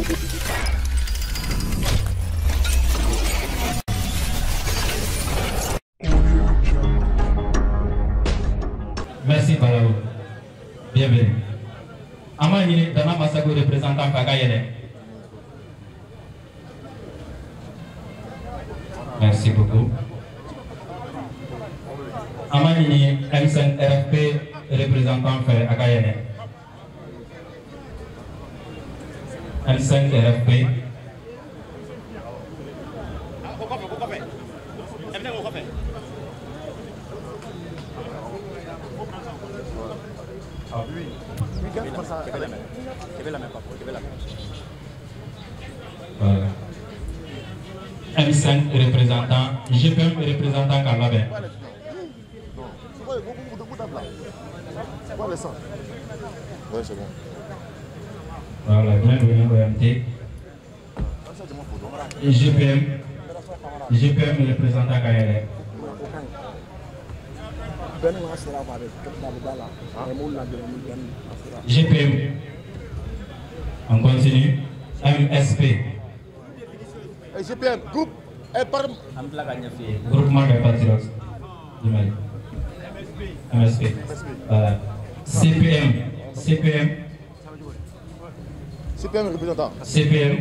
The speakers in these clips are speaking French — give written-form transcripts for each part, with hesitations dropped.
Merci Barao. Bienvenue. Amani Dana Masago représentant Pagayene. Merci beaucoup. Amani M5 RFP représentant fait Agayene. M5 RFP. M5 représentant, GPM représentant Kalabé. Voilà, bienvenue au MT. GPM représentant Kayele. GPM. On continue. MSP. GPM, groupe. Groupement des patriotes du Mali. MSP. CPM. CPM représentant. CPM.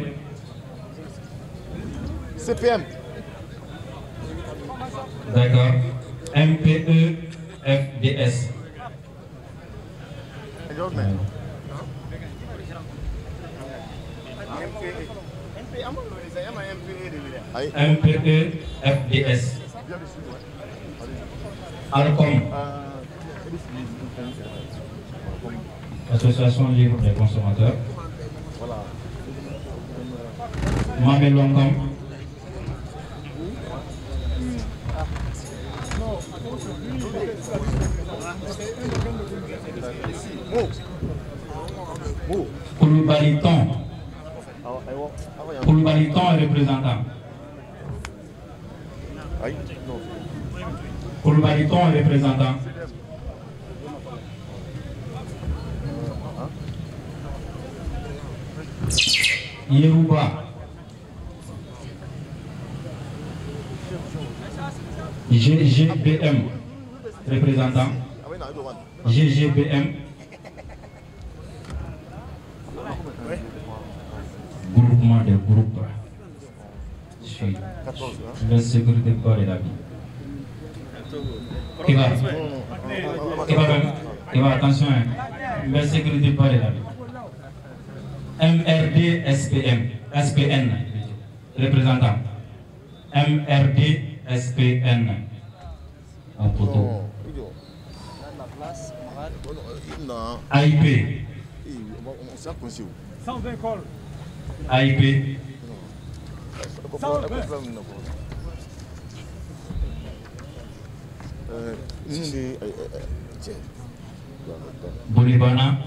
D'accord. MPE FDS. MPE FDS. ARCOM. Association libre des consommateurs. Mamelongom. Koulbaliton. Koulbaliton est représentant. Koulbaliton est représentant. Yerouba. GGBM représentant. GGBM. Groupement des groupes. Sur la sécurité corps et la vie. Attention, la sécurité corps et la vie. MRD SPN représentant. MRD SPN en photo. AIP. AIP. Bolibana.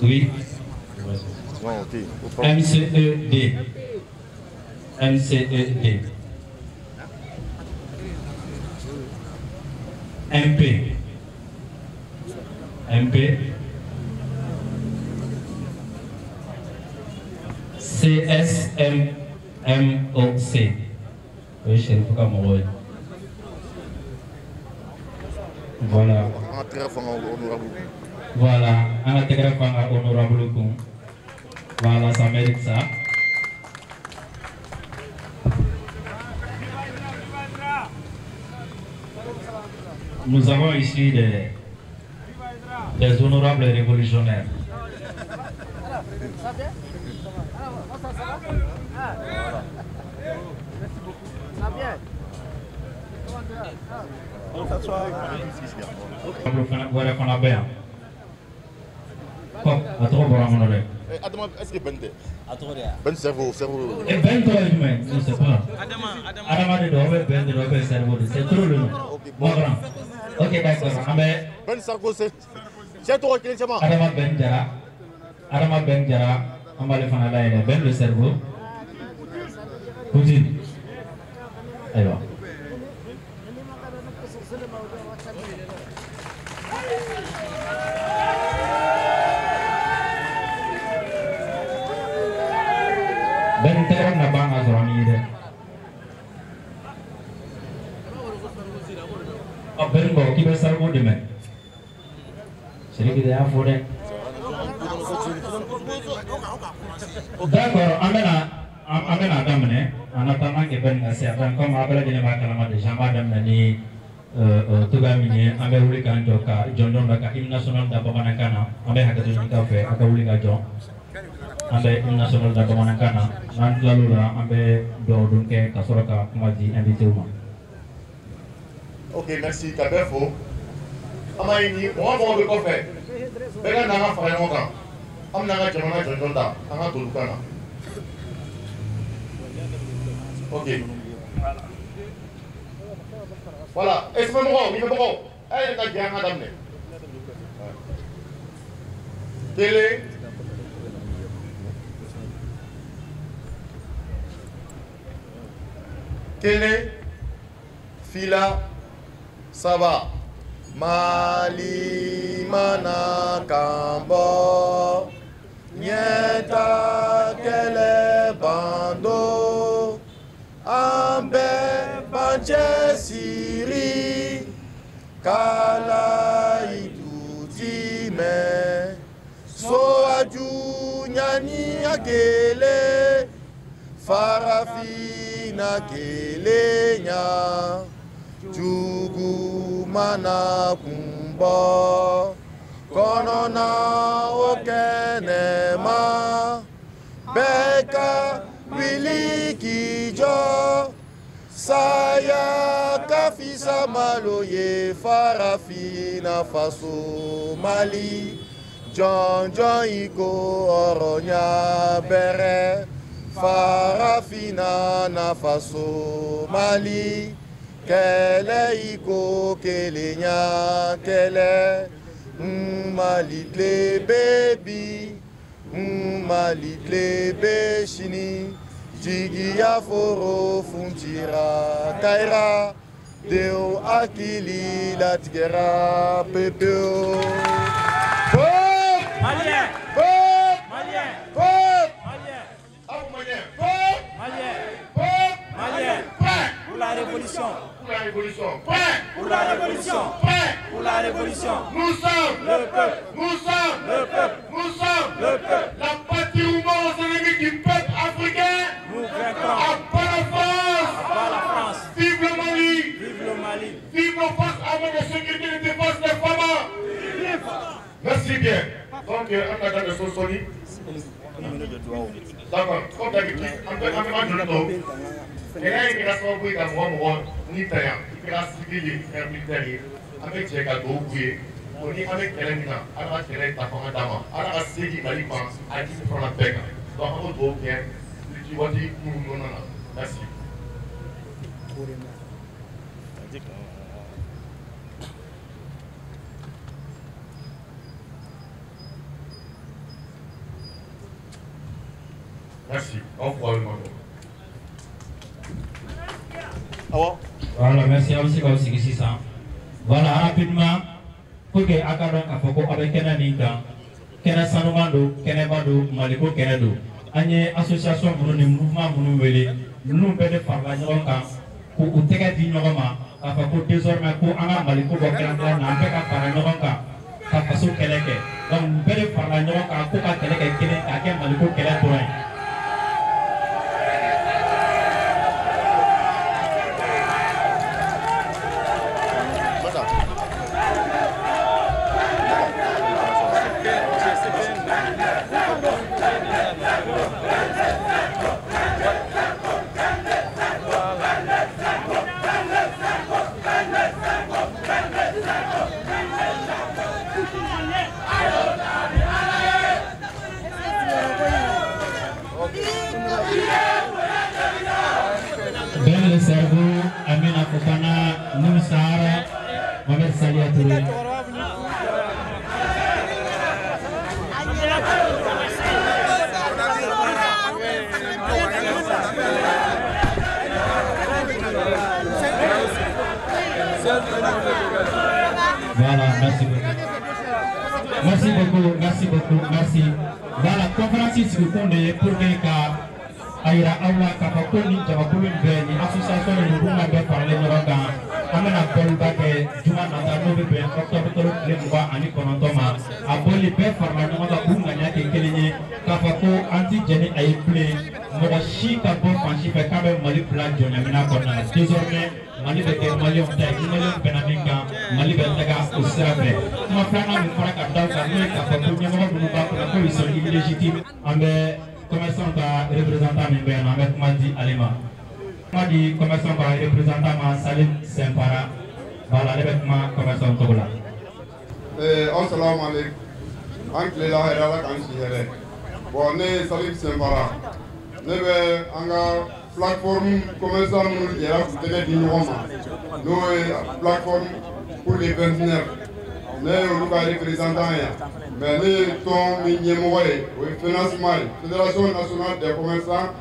Oui. MCED. MP. CSMMOC. Oui, je ne sais pas mon rôle. Voilà. Voilà, un intégral honorable. Voilà, ça mérite ça. Nous avons ici des honorables révolutionnaires. Voilà qu'on a bien. À trop bon à mon oreille. Est-ce que Ben cerveau. Et Ben toi humain, je ne sais pas. Adama de Dobe, Ben de Dobe cerveau. C'est trop le nom. Bon grand. Ok, d'accord. Ben Sarko, c'est toi qui l'es. Adama Ben Jara, on va le faire là, Ben le cerveau. Continue. Alors. Ben terang na banga zorani de. Ben go kibe sarbo de men. Sedikit ya fore. D'accord, amena damne, anatama ke ben ngasiakan kom abala jene makalama de jama damne ni tuga minye ambe uli kan joka jonjon da ka himne nasional da pamanakana ambe hakatu ni kafe aka uli ga jon ambe himne nasional da pamanakana nan lalu la ambe do dunke kasoraka kumaji invité uma. Ok, merci. Kabefo. Amaini, on va le coffre. Bega nanga fara ngonga. Am nanga jamana jonjonda, anga tulukana. Ok. Voilà. Est-ce que vous me bon? Elle est bien madame. Télé. Télé. Fila. Ça va. Mali mana kambo Nyeta kele bando Ambe banje siri Kala ituti me So aju nyani akele Farafina kele nya Jugu mana kumba kono na okenema beka wili kijo saya kafisa maloye farafina faso mali John iko oronya bere farafina na faso mali Kele iko kele nya kele my little baby my little beshini jigi ya foro funtira kaira deo akili latigera pepeo Malien Malien pour la révolution. Pour la révolution. Pour la révolution. Pour la révolution. Nous sommes le peuple. Nous sommes le peuple. Nous sommes le peuple. La patrie ou mort aux ennemis du peuple africain. Nous vaincrons. À bas la France. À bas la France. Vive le Mali. Vive le Mali. Vive nos forces armées de sécurité et de défense des femmes. Merci bien. Donc, on a de Sosoli. D'accord. Comme d'habitude, on peut de l'eau. Et là, il reste un bruit dans mon ni taillant. Il reste civil, militaire. Avec des gâteaux, oui. On est avec Kélémina, alors que les enfants d'Ama, alors que c'est qui Maliban, à 10 francs la pèque. Donc, on retrouve bien. Tu vois, nous, non. Merci. Merci. Au revoir, le monde. Voilà, merci à vous aussi, ça. Voilà, rapidement, pour que Akadon Afoko avec Kenaninga, Kena Sanomando, Kenebado, Maliko Kenedo, Agne association pour le mouvement Mounouele, nous bedons par la Nyoka, pour Uteka Dinyoroma, Afako désormais pour Anna Maliko Kenanda, Nampeka par la Nyoka, Kafaso Keleke. Donc, nous bedons par la Nyoka, Koka Keleke, Kenen, Maliko Kenedoin. Ben le cerveau, Amina Fofana, Noumsara, Mohamed Salia Touré. Voilà, merci beaucoup. Merci beaucoup, merci beaucoup, merci. Voilà, conférence ici pour que ayira awla kapa ko ni jamakulu be ni association ni ruma be parle noroga amena bolba ke juma na da no be octobre tolo le mwa ani konontoma aboli be farma no ga bunga nya ke kelenye kapa ko anti jeni ay ple mo shi ka bo fanshi be ka be mali plan jonya mina konna désormais mali be ke mali on tay mali penaminga mali be taga usrabe ma plana mi fara ka daw ka ne kapa ko nyama ko ba ko iso illégitime ambe commerçant ka représentant min be na avec Madi Alima Madi commerçant ka représentant ma Salim Sempara bala avec ma commerçant Togola assalamu alaikum ancle la hera la kan si here bon ne Salim Sempara ne be anga plateforme commerçant nous yera tele di ñoma no plateforme pour les vingtenaires ne lu ka représentant ya mais les ton minyemoye au financement Fédération nationale des commerçants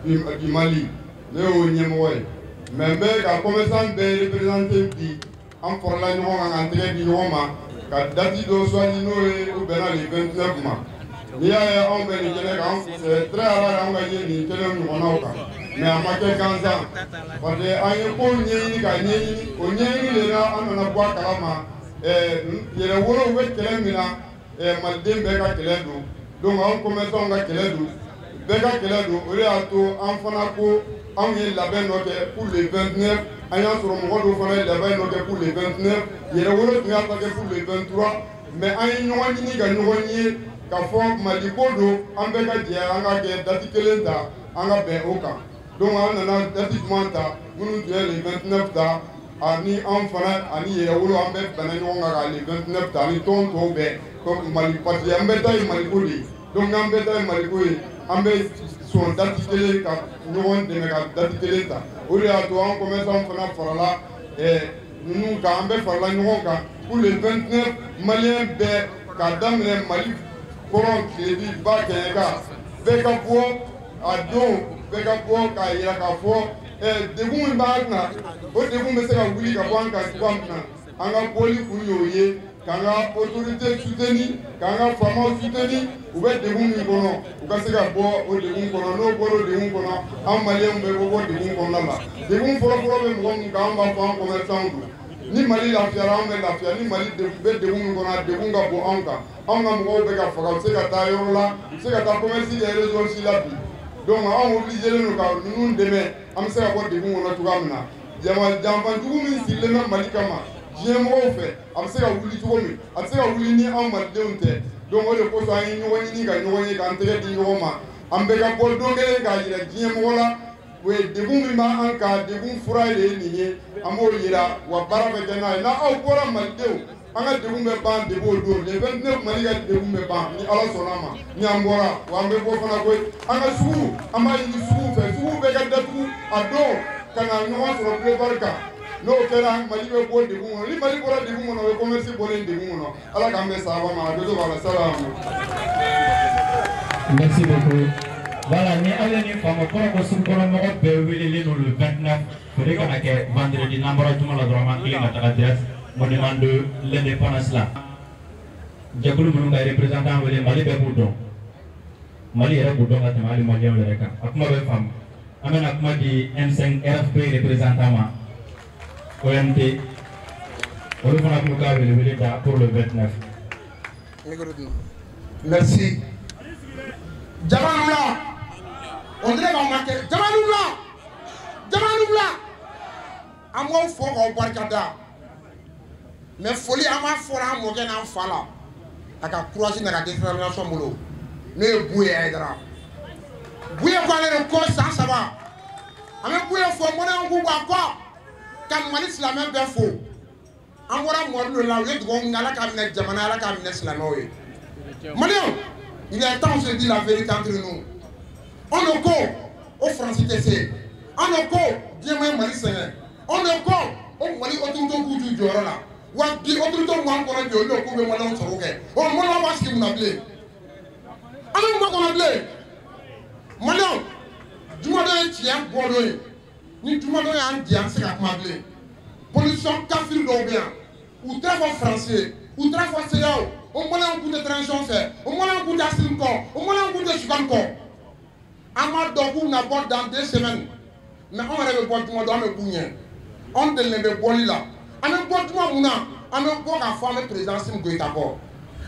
du Mali ne au nyemoye mais ka commerçant be représenté di en pour la ñu nga entré di ñoma ka dati do so ni no au bena les 29 mois ni ya on be ni jele ka c'est très rare on ga ni tele ñu ona ka mais à ma que 15 ans parce que ay ko ñi ka ñi o ñi le na amana bwa kalama yere wolo we kele mina malden be ka kele do donc on commerçant ga kele do be ka kele do o le ato en fana ko on yi label no ke pour les 29 ayan sur mo do fana label no ke pour les 29 yere wolo tu ya pa ke pour les 23 mais ay ñoo ni ga ñoo ni ka fo maliko do on be ka je anga ke dati kele da anga be oka donc on na dati manta munu les 29 da ani enfana ani yere wolo ambe bana ñonga ga les 29 tani ton to be comme mali parti ambe tay mali ko di donc ambe tay mali ko ambe son dati tele ka ñon de ga dati tele ta o ya to en commerçant fana farala nous ka ambe farala ñonga pour les 29 maliens be ka damle mali koron klebi ba kenga be ka po ado be ka po ka ira ka fo degun ba na o degun be se ka wuli ka bwan ka kwamna anga poli kunyoye kanga autorité soutenu kanga fama soutenu ou be degun ni kono u ka se ka bo o degun kono no bo o degun kono am malien be bo degun kono la degun foro be mo ngi ka amba fam commerçant ni mali la fiara am la fiara ni mali de be degun kono degun ga bo anka anga mo be ka faga se ka ta yorola se ka ta commerce de région si la bi donc on obligé nous ka nous demain am se ka bo degun kono tugamna jamal jamban tugu min sille même mali kama jemo fait am se ka wuli tugu mi am se ka wuli ni am mal deunte donc o de ko so ay ñoo ni ka entre di ñoma am be ka bol dongere ga yira jemo la we degun mi ma an ka degun fura le ni ni amo yira wa bara be na aw bora mal deu anga degun be ban de bo do le 29 mali ga degun be ban ni ala sonama ni ambora wa be bo fana ko anga sugu ama ni sugu fe sugu be ga datu ado kana ñoo so le barka no kera mali be bo de gun li mali bora de gun no be commerce bo le de gun no ala ka me sahaba ma do wala salam merci beaucoup voilà ni ala ni famo pour ko sun ko mo be wili le no le 29 pour que na ke vendredi number tuma la drama ile ngata adresse monument de l'indépendance là jakulu munu ngai représentant wele mali be budon mali era budon ngata mali mo lew le reka akuma be fam amena akuma di M5 RFP représentant ma OMT on va nous garder le pour le 29 merci Jamanoula on dirait qu'on marque Jamanoula amon fo ko barkada mais folie ama fora mo gen am fala aka croiser na détermination molo ne bouye aidra bouye ko le ko ça va ame bouye fo mo na ngu kwa ko kan mali islamien be fo amora mo lo la le go ngala ka mina jamana la ka mina islamien we malien il est temps de se dire la vérité entre nous on ne go au français TC on ne go bien même mali seigneur on ne go au mali autour ku du jora la wa bi autour to mo ko na bi o lo ku be mo na so ke o mo na wa ski mu na ble ana mo ko na ble malien juma do ti am bo do ni juma do ya ndi am se ka ma ble pollution kafir do bien ou très fort français ou très fort séao o mo na ku de transition fait o mo na ku de asim ko o mo na ku de sukan ko Ama dogu na bord dans 2 semaines. Mais on avait bord du monde dans le bougnon. On te lève boli là. On a bord du monde mouna. On a bord à former président Sim Goïtako.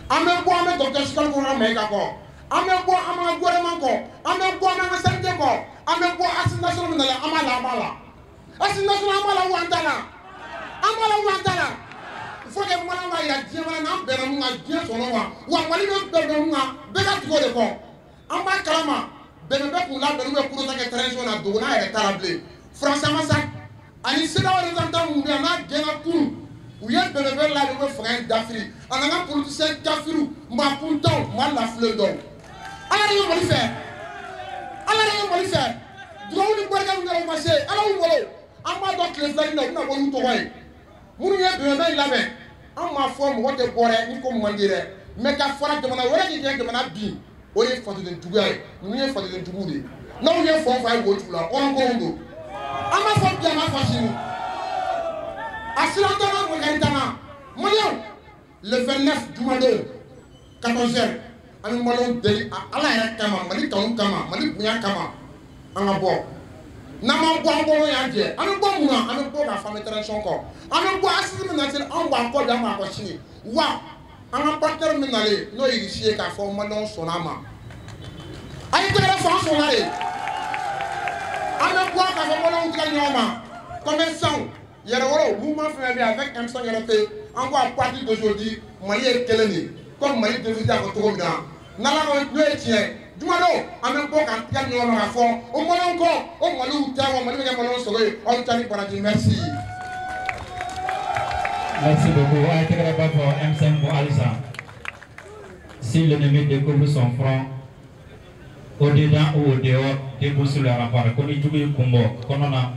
On a bord à mettre docteur Chikal Koura Meikako. On a bord à ma Gouremanko. On a bord à ma Santeko. On a bord à Assination de la Amala Amala. Assination Amala Wantana. Amala Wantana. Il faut que moi je y a Dieu maintenant Benamunga Dieu son nom. Ou à Mali Benamunga Bega Tugo de Bon. En bas Kalama. Benebe pour la benube pour ça que transition na dona et tarablé. Franchement ça ani c'est là on entend on a gena pour ou y a benebe là le frère d'Afrique. On a politicien Kafiru ma punton mal la fleur d'or. Alors il va le faire. Alors il va le faire. Droit ni boire comme on marché. Alors on va. On va donc les aller na on nous toyer. Munu ye benebe là mais on ma forme what te boire ni comme on dirait. Mais ka fora de mana wala ki de mana bi. On est fatigué de tout gars, nous sommes fatigués de tout le monde. Non, on est fort à vous là, on est bon. On m'a fait bien ma facile. À ce moment-là, on est dans le 29 du mois de 14h. On est malon de à la kama, mali ton kama, mali bien kama. On a bon. Nama bon bon yanje. On est bon mouna, on est bon la femme transition encore. On est bon assis maintenant, on va encore dans ma machine. Waouh. On a pas terminé, nous ici qu'à faire maintenant son âme. Aïe, tu as fait son âme. On a quoi qu'à faire maintenant un commerçant. Il y a un mouvement fait avec un son européen. On va partir d'aujourd'hui, Mali est Keleni, comme Mali de Vita Kotoumina. Nala nous étions. Du malo, on a quoi qu'à faire nous à fond. Au moins encore, au Mali où tu as un Mali qui a un soleil, on t'a paradis. Merci. Merci beaucoup. M5 pour Alissa. Si l'ennemi découvre son front, au-dedans ou au dehors, débouche sur le rempart. Quand il joue Kumbo, quand on a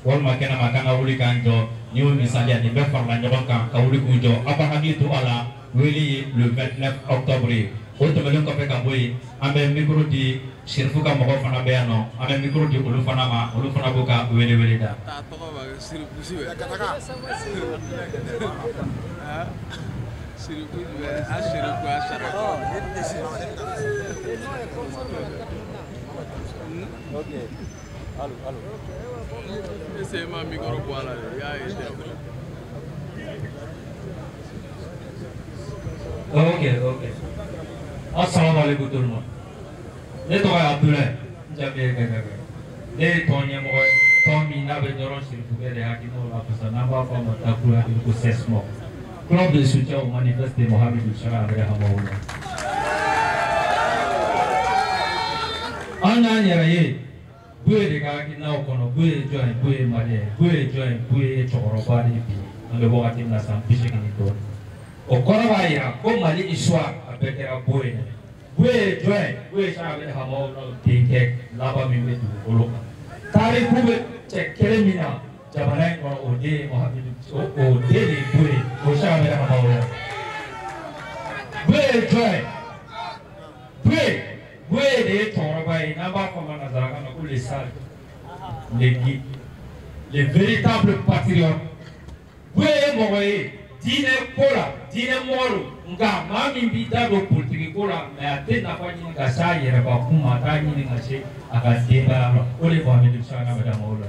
Walma Kena Makanga Wuli Kanjo, New Misalia, ni Befar Lanjabanka, Kauli Kunjo, Apahagi to Allah, Willy le 29 octobre. Automelon Kope Kamboui, Amel micro di Shirfuka Mogofana Beano, Amel micro di Ulufanama, Ulufanabuka, Willy Willida. Okay. Allô. C'est ma micro pour là. Ok. Assalamu alaikum tout le monde. Les trois Abdoulaye, j'avais les Tonya Moy, Tommy Nabedoron, s'il vous plaît, les Hakimo, la personne, n'a pas fait mon tabou à une cessement. Club de soutien au manifeste de Mohamed Bouchara avec Hamaoula. On a yé, Boué de Gagina au Kono, Boué Join, Boué Malé, Boué Join, Boué Choroba, on le voit à Timnasan, Pichekiniton. Au Koravaya, comme Mali Iswa, avec la Boué. Boué Join, Boué Charabe Hamaoula, Teke, Laba Mimé du Oloka. Tari Boué, Tchek Kelemina, Jabanai, au dé, Mohamed, au dé de Boué, au Charabe Hamaoula. Boué Join, Boué. Boué de Torabaï, Naba Kamanazara, les sages, les guides, les véritables patriotes. Boué Moé, Dine Kola, Dine Moro, Nga Mami Bida do Politique Kola, mais à tête n'a pas dit Gassa, il y a pas pour Matani, Nagaché, à Gazdeba, Oliver Medusana, Madame Ola.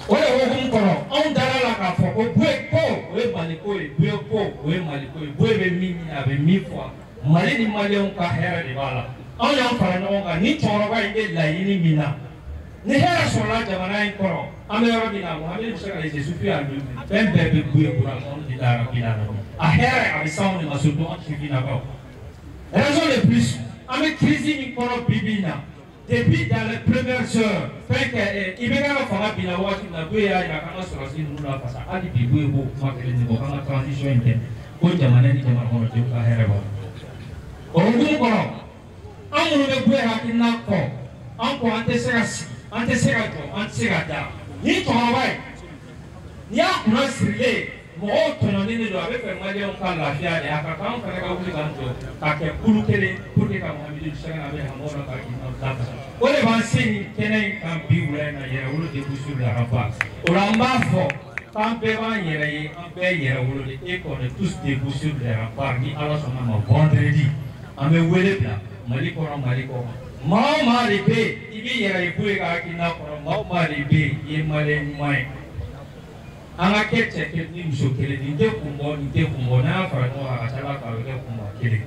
Ole Kono, on dara la Kafo, Boué Po, Boué Maliko, Boué Po, Boué Maliko, Boué Mimi avec 1000 fois. Mali ni Mali on Kahera de Bala. On y a parlé de ni Choroba et la Yinimina. Ni Hera Sola, Jamana Koro, Amérodina, Mohamed Bouchara est suffi à lui, même bébé Boué pour la monde de la Rapina. A Hera a sound de Masuto, Chifina. Raison de plus, avec Crisine Koro Bibina, depuis dans les premières heures, fait que Ibega Fara Binawa, qui n'a pas eu à la Sorasi, nous la façon, à Biboué, Makelini, en transition interne. Pour Jamana, ni Jamana, à Hera. Au Koro. On ne peut pas faire encore antecédent, ni travail, ni à construire, mon autonomie de avec un moyen de la fière et à quand on fait la obligation, à que pour que Mohamed Bouchara avec un mot dans la personne. On est avancé, Kenen can be when I hear all the Bouchou la Rapa. Au Lambafo, quand Pévan y a un pays, et qu'on est tous des Bouchou de la Rapa, ni alors on a vendredi. Ame wele bla Maliko Mama ribe, ibi yara ibu ka kina koro mama ribe, ye male mai. Anga kece ke ni muso kele ni te kumbo na fara no akachala ka ke kumbo kele.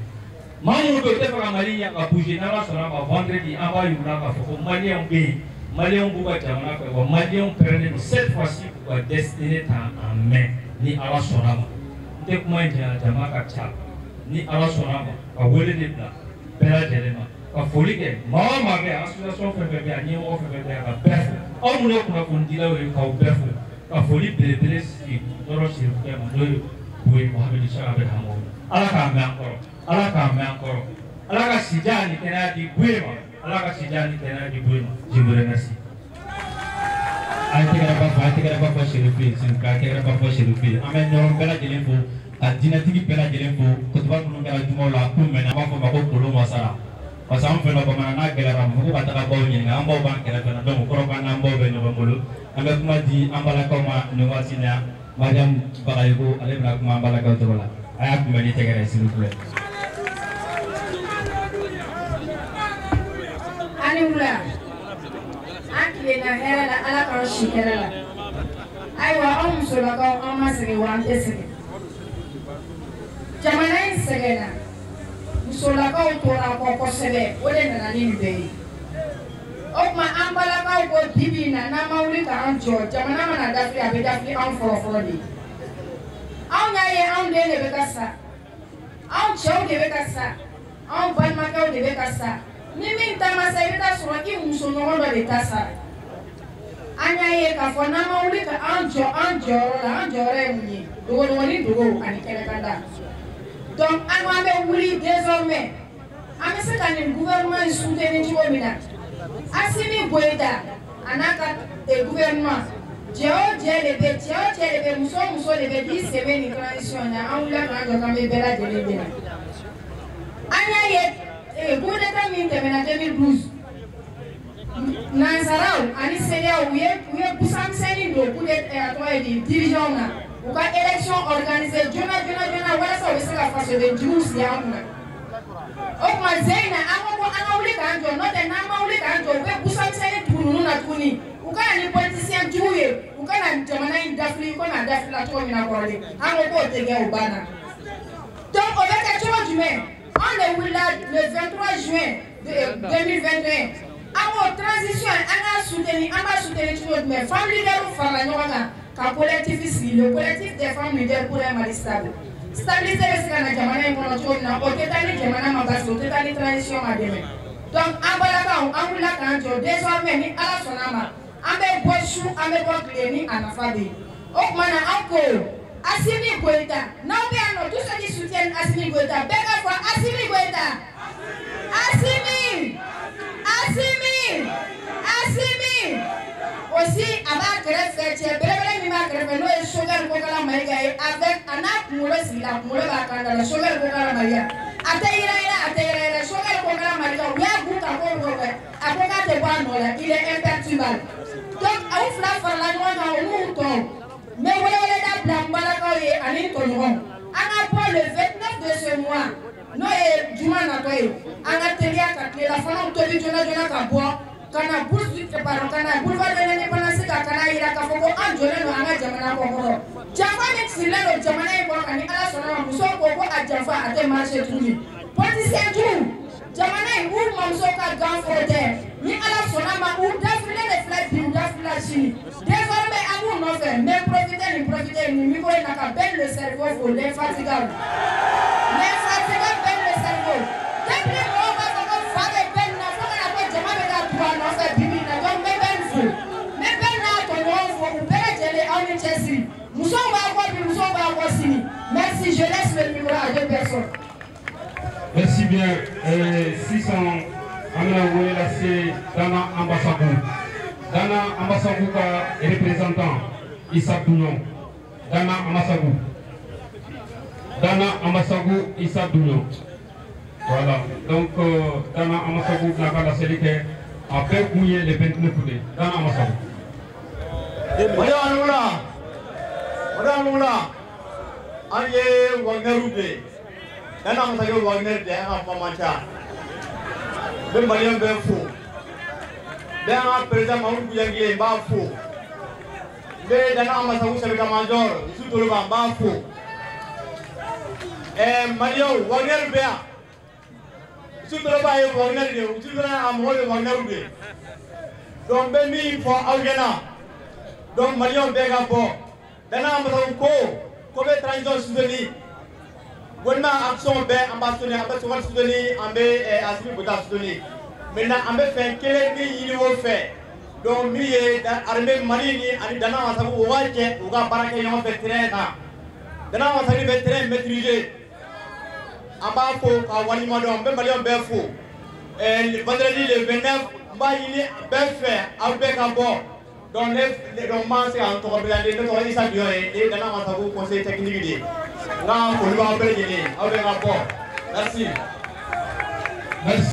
Mamu do te faka mali ya ka bouger na la sona ma vendredi aba yuna ka foko malien be. Malien buka jamana ka wa malien prendre cette fois-ci pour destiner ta en main ni ala sona ma. Te kuma ja jama ka cha. Ni ala sona ma ka wele de bla. Bela jelema. Ka foli ke mama be association febe be ani o febe be ka bef. O mu ne kuna kun dila we ka bef. Ka foli bele si doro si ke ma do we Mohamed Shah be hamo. Ala ka me ankoro. Ala ka me ankoro. Ala ka sijani kena di buema. Ala ka sijani kena di buema. Jimure nasi. Ai tigara papa sherifi sin ka tigara papa sherifi. Amen no bela jelemfo. Adina tigi bela jelemfo. Kutuba kunu bela jumo la kumena ba ko ba ko kolo masara. Pasang feno bamana na gelara mu ko bataka bawo nyinga ambo ban kera fena do ko ko na ambo be no bamulu. Ambe kuma di ambala ko ma no wasina Mariam Bagayogo ale bla kuma ambala ka to bala. Aya kuma ni tegere s'il vous plaît. Anula. Akile na hera la ala ka shikera la. Aiwa on so la ko on ma sege wan esege. Jamana segena. Musola ka utora ko ko sebe wole na nini be. Okma ambala ka ko dibina na mawli ka anjo jamana mana dafi abe dafi an foro di. An ya ye an de be kasa. An chew de be kasa. An ban makaw de be kasa. Ni min tamasa be ta soro ki muso no do de kasa. Anya ye ka fo na mawli ka anjo re munyi. Dogo ni dogo ani kele kanda. Donc, on va ouvrir désormais. On sait que le gouvernement est soutenu du Omina. Assimi Boeda, Anaka, le gouvernement. Dieu, les bêtes, Mousso, les bêtes, 10 semaines de transition. On l'a quand même bella de l'État. Anya, Boeda, en 2012. Nanzarao, Ani Seria, où est Boussam Seni, le coup de dirigeant. Ou ka élection organisée jona wala sa wese la face de Djous ya amuna o ma zeina amako anawli kanjo no de na mawli kanjo be busam sene tunu na tuni u ka ni politicien juye u ka na jamana indafli ko na dafla to mina korle amako tege o bana donc on va quelque du mai on est le 23 juin 2021 amo transition anga soutenir tout le mais famille leader fara nyoka ka collectif ici, le collectif des femmes leaders pour un Mali stable. Stabiliser le Sénégal, Jamana et Monotone, au Tétani, Jamana Mabas, au Tétani transition à demain. Donc, en Balaka, en Boulakanjo, désormais, ni à la Sonama, en Bochou, en Bokleni, en Afadi. Okmana, encore, Assimi Goïta, non, tous ceux qui soutiennent Assimi Goïta, Beka fois Assimi Goïta. Assimi! Aussi, avec Greffe, avec Anak Moules, la Moula Kanda, la Shogal Bokala Maria. Atayra, Shogal Bokala Maria, we are good à Bokala, à Bokala de Banola, il est imperturbable. Donc, à ouf la Farlanoa, au mouton. Mais vous avez la Blambalaka et Aline Tonon. À Paul, le 29 de ce mois, nous et Jumana Toy, à Natalia, la femme Tobi Jona Kabois. Kana bourse du préparation, kana boulevard de l'indépendance, kana ira kafoko anjole no anga jamana kokoro. Jafa ni sile no jamana iko kani ala sona muso koko a jafa ate marché tuni. Politicien tout. Jamana ou mamso ka grand frère. Ni ala sona ma ou dafile les flèches du dafila chini. Désormais à vous non faire, mais profiter ni micro na ka belle le cerveau pour l'infatigable. L'infatigable belle le cerveau. Depuis on va faire belle na faut na ko jamana merci, je laisse le micro à 2 personnes. Merci bien. 600 Amina là c'est Dana Ambassadou. Dana Ambassadou est représentant Issa Dounion. Dana Ambassadou Issa Dounion. Voilà. Donc Dana Ambassadou n'a pas la série a fait mouiller les 29 coulées. Dana Ambassadou. Madame Moula, Aye Wagner Roubé, Dana Ambassadou Wagner de Amamancha. bɛ maliyɛn bɛ fo bɛ an ka président Mamadou Boudiangile n b'a fo n bɛ Dana Amasago Sɛbɛka Major Isu Toloba n b'a fo maliyɛnw Wagner bɛ yan Isu Toloba ye Wagner de ye Isu Toloba a mɔgɔ ye Wagner de ye donc n bɛ min fɔ aw ɲɛna donc maliyɛnw bɛɛ ka bɔ Dana Amasago ko bɛ transition soutenue gouvernement action bɛɛ an b'a soutenir an bɛ Sokone soutenir an bɛ Assimi Goïta soutenir maintenant an bɛ fɛn kelen min ɲini o fɛ donc min ye armée Mali ni ani Dana Amasago o b'a jɛ u ka baara kɛ ɲɔgɔn fɛ terrain kan Dana Amasago bɛ terrain maîtriser an b'a fo k'a waleɲuman dɔn an bɛ maliyɛnw bɛɛ fo vendredi le 29 n b'a ɲini bɛɛ fɛ aw bɛɛ ka bɔ donc donc m'an se k'an tɔgɔ bila ne tɔgɔ Isa Dion ye ne Dana Amasago conseil technique de ye n ka foli b'aw bɛɛ lajɛlen aw bɛɛ ka bɔ merci. Merci.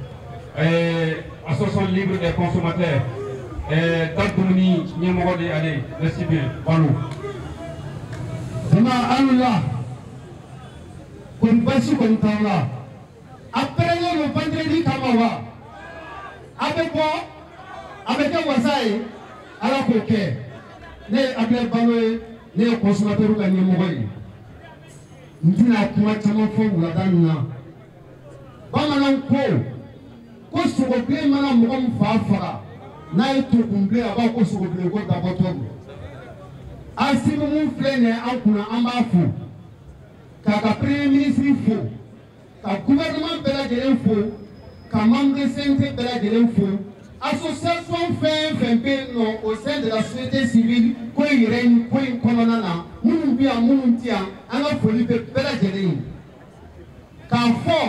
Association libre des consommateurs. Tantoumni Nyamoro de Allez, merci bien. Balou. Dama Allah. Kon basi kon tawla. Après le vendredi kamawa. Avec quoi? Avec un wasai. Alors que ne après balou ne consommateur ka Nyamoro. Ndina kuma chama fo wuladana. Bamanan ko sogobilen mana mɔgɔ min fa faga n'a ye tokunbilen a b'a ko sogobilen ko dabɔtɔ don Assimi mun filɛ nin ye an kunna an b'a fo k'a ka premier ministre fo ka gouvernement bɛɛ lajɛlen fo ka membre CNT bɛɛ lajɛlen fo association fɛn fɛn bɛ yen nɔ au sein de la société civile ko in yɛrɛ ko in kɔnɔna na minnu bɛ yan minnu tɛ yan an ka foli bɛ bɛɛ lajɛlen ye k'a fɔ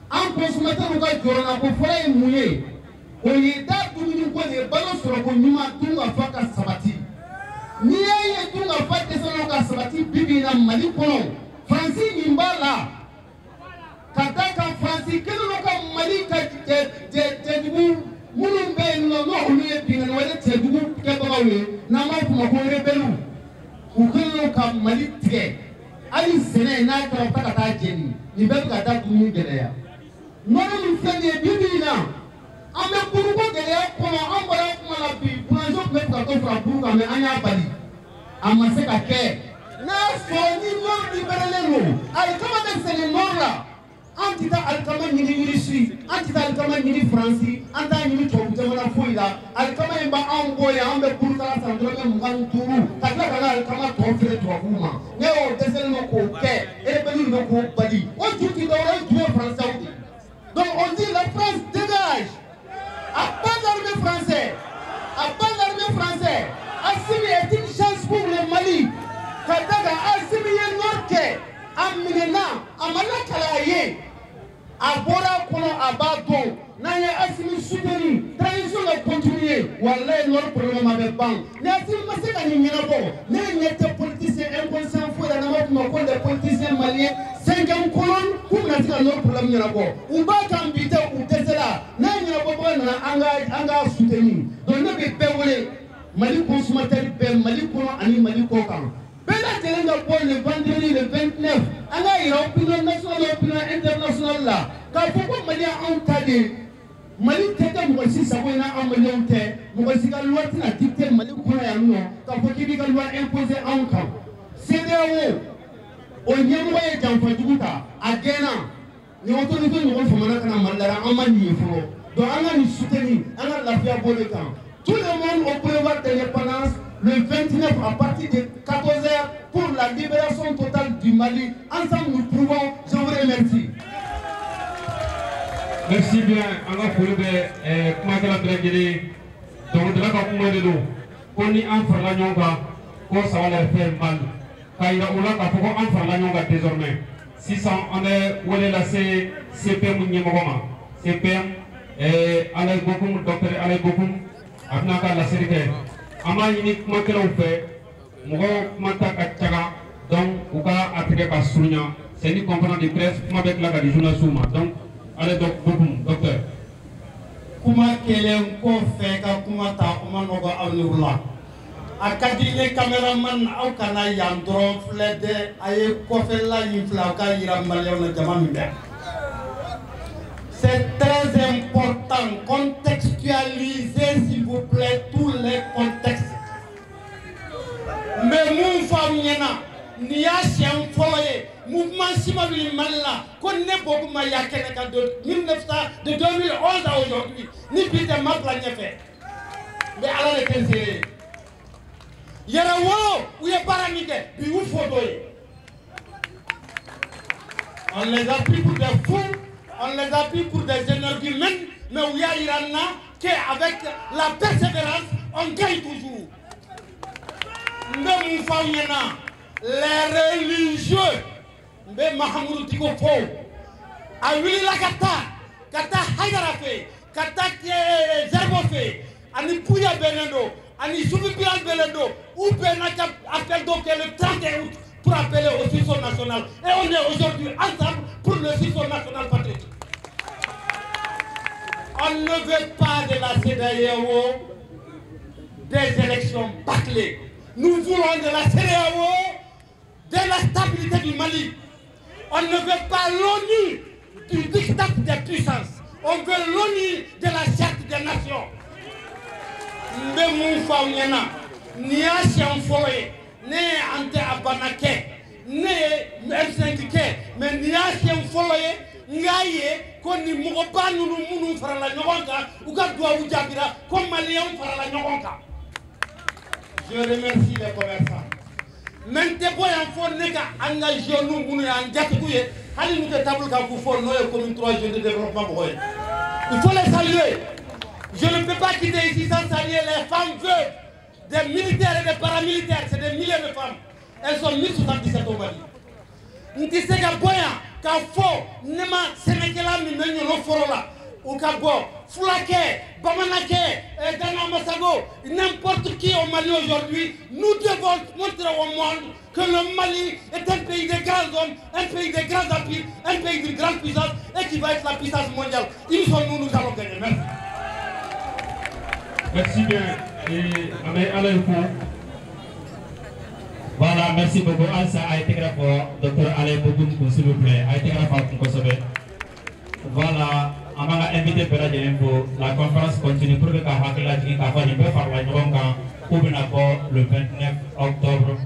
an consommateur ka jɔrɔna ko fɔlɔ ye mun ye o ye da dumuni ko de balo sɔrɔ ko ɲuman dun ka fa ka sabati n'i y'a ye dun ka fa dɛsɛra ka sabati bi bi in na Mali kɔnɔ Faransi min b'a la ka da kan Faransi kelen do ka Mali ka cɛjugu minnu bɛ yen nɔ n'olu ye binkani wale cɛjugu kɛbagaw ye n'an b'a f'u ma ko rebelles u kelen do ka Mali tigɛ hali sɛnɛ n'a kɛra ka taa jeni nin bɛɛ bɛ ka da dumuni gɛlɛya. Nɔnɔ min filɛ nin ye bi bi in na an bɛ buruko gɛlɛya kɔnɔ an bɔra kuma la bi boulanger tun bɛ fɛ ka dɔ fara buru kan mais an y'a bali a ma se ka kɛ n'a sɔrɔ ni nord libéralen don alikama bɛ sɛnɛ nord la an tɛ taa alikama ɲini Russie an tɛ taa alikama ɲini Faransi an t'a ɲini tubabu jamana foyi la alikama in b'an bɔ yan an bɛ burukala san dɔrɔmɛ 25 ka tila ka na alikama tɔ feere tubabuw ma ne y'o dɛsɛlen don k'o kɛ rebelle bɛ k'o bali o ju tɛ dɔwɛrɛ ye ju ye Faransiw de. Donc on dit la France dégage. À part l'armée française, Assimi est une chance pour le Mali. Kadaga Assimi est norke, Aminena, Amala Kalaye, Abora Kono Abato, Naya Assimi soutenu, transition va continuer. Wallahi notre problème avec Bang. N'assimi Maseka Ninabo, n'était politicien inconscient fou la nama des politiciens maliens. 5e colonne pour nous dire notre problème Ninabo. Ou pas qu'ambité ou Tesla, n'a anga soutenir. Donc ne peut pas voler. Mali consommateur Mali Kono ani Mali Kokan. Bela Telenga pour le vendredi le 29. Anga ira opinion nationale opinion internationale là. Quand pourquoi Mali a entendu Mali tete mɔgɔsi sago in na an maliyɛnw tɛ mɔgɔsi ka loi tɛna dicter Mali kɔnɔ yan nɔ k'a fɔ k'i b'i ka loi imposer anw kan CEDEAO o ɲɛmɔgɔ ye janfajugu ta a gɛnna nin autorité ɲɔgɔn famana ka na Mali la an ma nin ye fɔlɔ donc an ka nin soutenir an ka lafiya b'o de kan tout le monde au boulevard de l'Indépendance le 29 à partir de 14h pour la libération totale du Mali. Ensemble nous prouvons. Je vous remercie. Merci bien. Anga Foulbe, comment tu l'as bien. Donc, de là, on va dire qu'on y en fera la nyonga, qu'on ça va leur faire mal. Car il y a on fera la nyonga désormais. 600, on est où est la CPM Nyamogoma. CPM, Alain Bokoum, docteur Alain Bokoum, Abnaka la série. Ama ini kuma kɛlaw fɛ mɔgɔw kuma ta ka caga donc u ka a tigɛ ka surunya c'est une conférence de presse kuma bɛ tila ka di journalistes ma donc allez donc Bokoum docteur. kuma kɛlen kɔfɛ ka kuma ta o ma nɔgɔ aw n'u la a ka di ne caméraman aw kana yan dɔrɔn filɛ dɛ a ye kɔfɛla in filɛ aw ka yira maliyɛnw na jama min bɛ c'est très important. attends, contextualisez s'il vous plaît tous les contextes. Mais mon femme n'y a chien foyer, mouvement Simabili Malala, qu'on n'est beaucoup Mayakena de 2011 à aujourd'hui, ni Peter Mapla fait. Mais alors les 15 il y a un wow, où il y a paramité, puis où faut on les a pris pour des fous, on les a pris pour des énergumènes, mais où il y a Irana, qu'avec la persévérance, on gagne toujours. Mais les religieux, mais Mahamoudou Tikofo, a Willy Lakata, Kata Haïdarafe, Kata Zerbofe, Ani Pouya Benendo, Ani Soubi Bilal Belendo, ou Benaka appelle donc le 31 août pour appeler au sursaut national. Et on est aujourd'hui ensemble pour le sursaut national patriotique. On ne veut pas de la CEDEAO des élections bâclées. Nous voulons de la CEDEAO de la stabilité du Mali. On ne veut pas l'ONU du diktat des puissances. On veut l'ONU de la charte des nations. Mais mon fauniana, ni à Chianfoye, ni ante Abanake, ni M5K, mais ni à Chianfoye, Ngaye, qu'on n'y mourra pas nous faire la Nyoronka, ou qu'à doit ou Jabira, comme Malien faire la Nyoronka. Je remercie les commerçants. Maintenant, il faut engager nous pour nous engager. Allez nous table quand vous faites nos communes 3 jeunes de développement. Il faut les saluer. Je ne peux pas quitter ici sans saluer les femmes veuves, des militaires et des paramilitaires. C'est des milliers de femmes. Elles sont 1077 au Mali. Nous disons qu'il faut nema Sénégal nous nous foro là. Au Cabo, Foulaké, Bamanake, Dana Massago, n'importe qui au Mali aujourd'hui, nous devons montrer au monde que le Mali est un pays de grands hommes, un pays de grands empires, un pays de grande puissance et qui va être la puissance mondiale. Ils sont nous allons gagner. Merci. Merci bien. Voilà, merci beaucoup. Alsa a été grave pour Dr. Alain Bogoum, s'il vous plaît. A été grave pour Kosobe. Voilà. On va inviter pour la conférence continue pour que la le 29 octobre.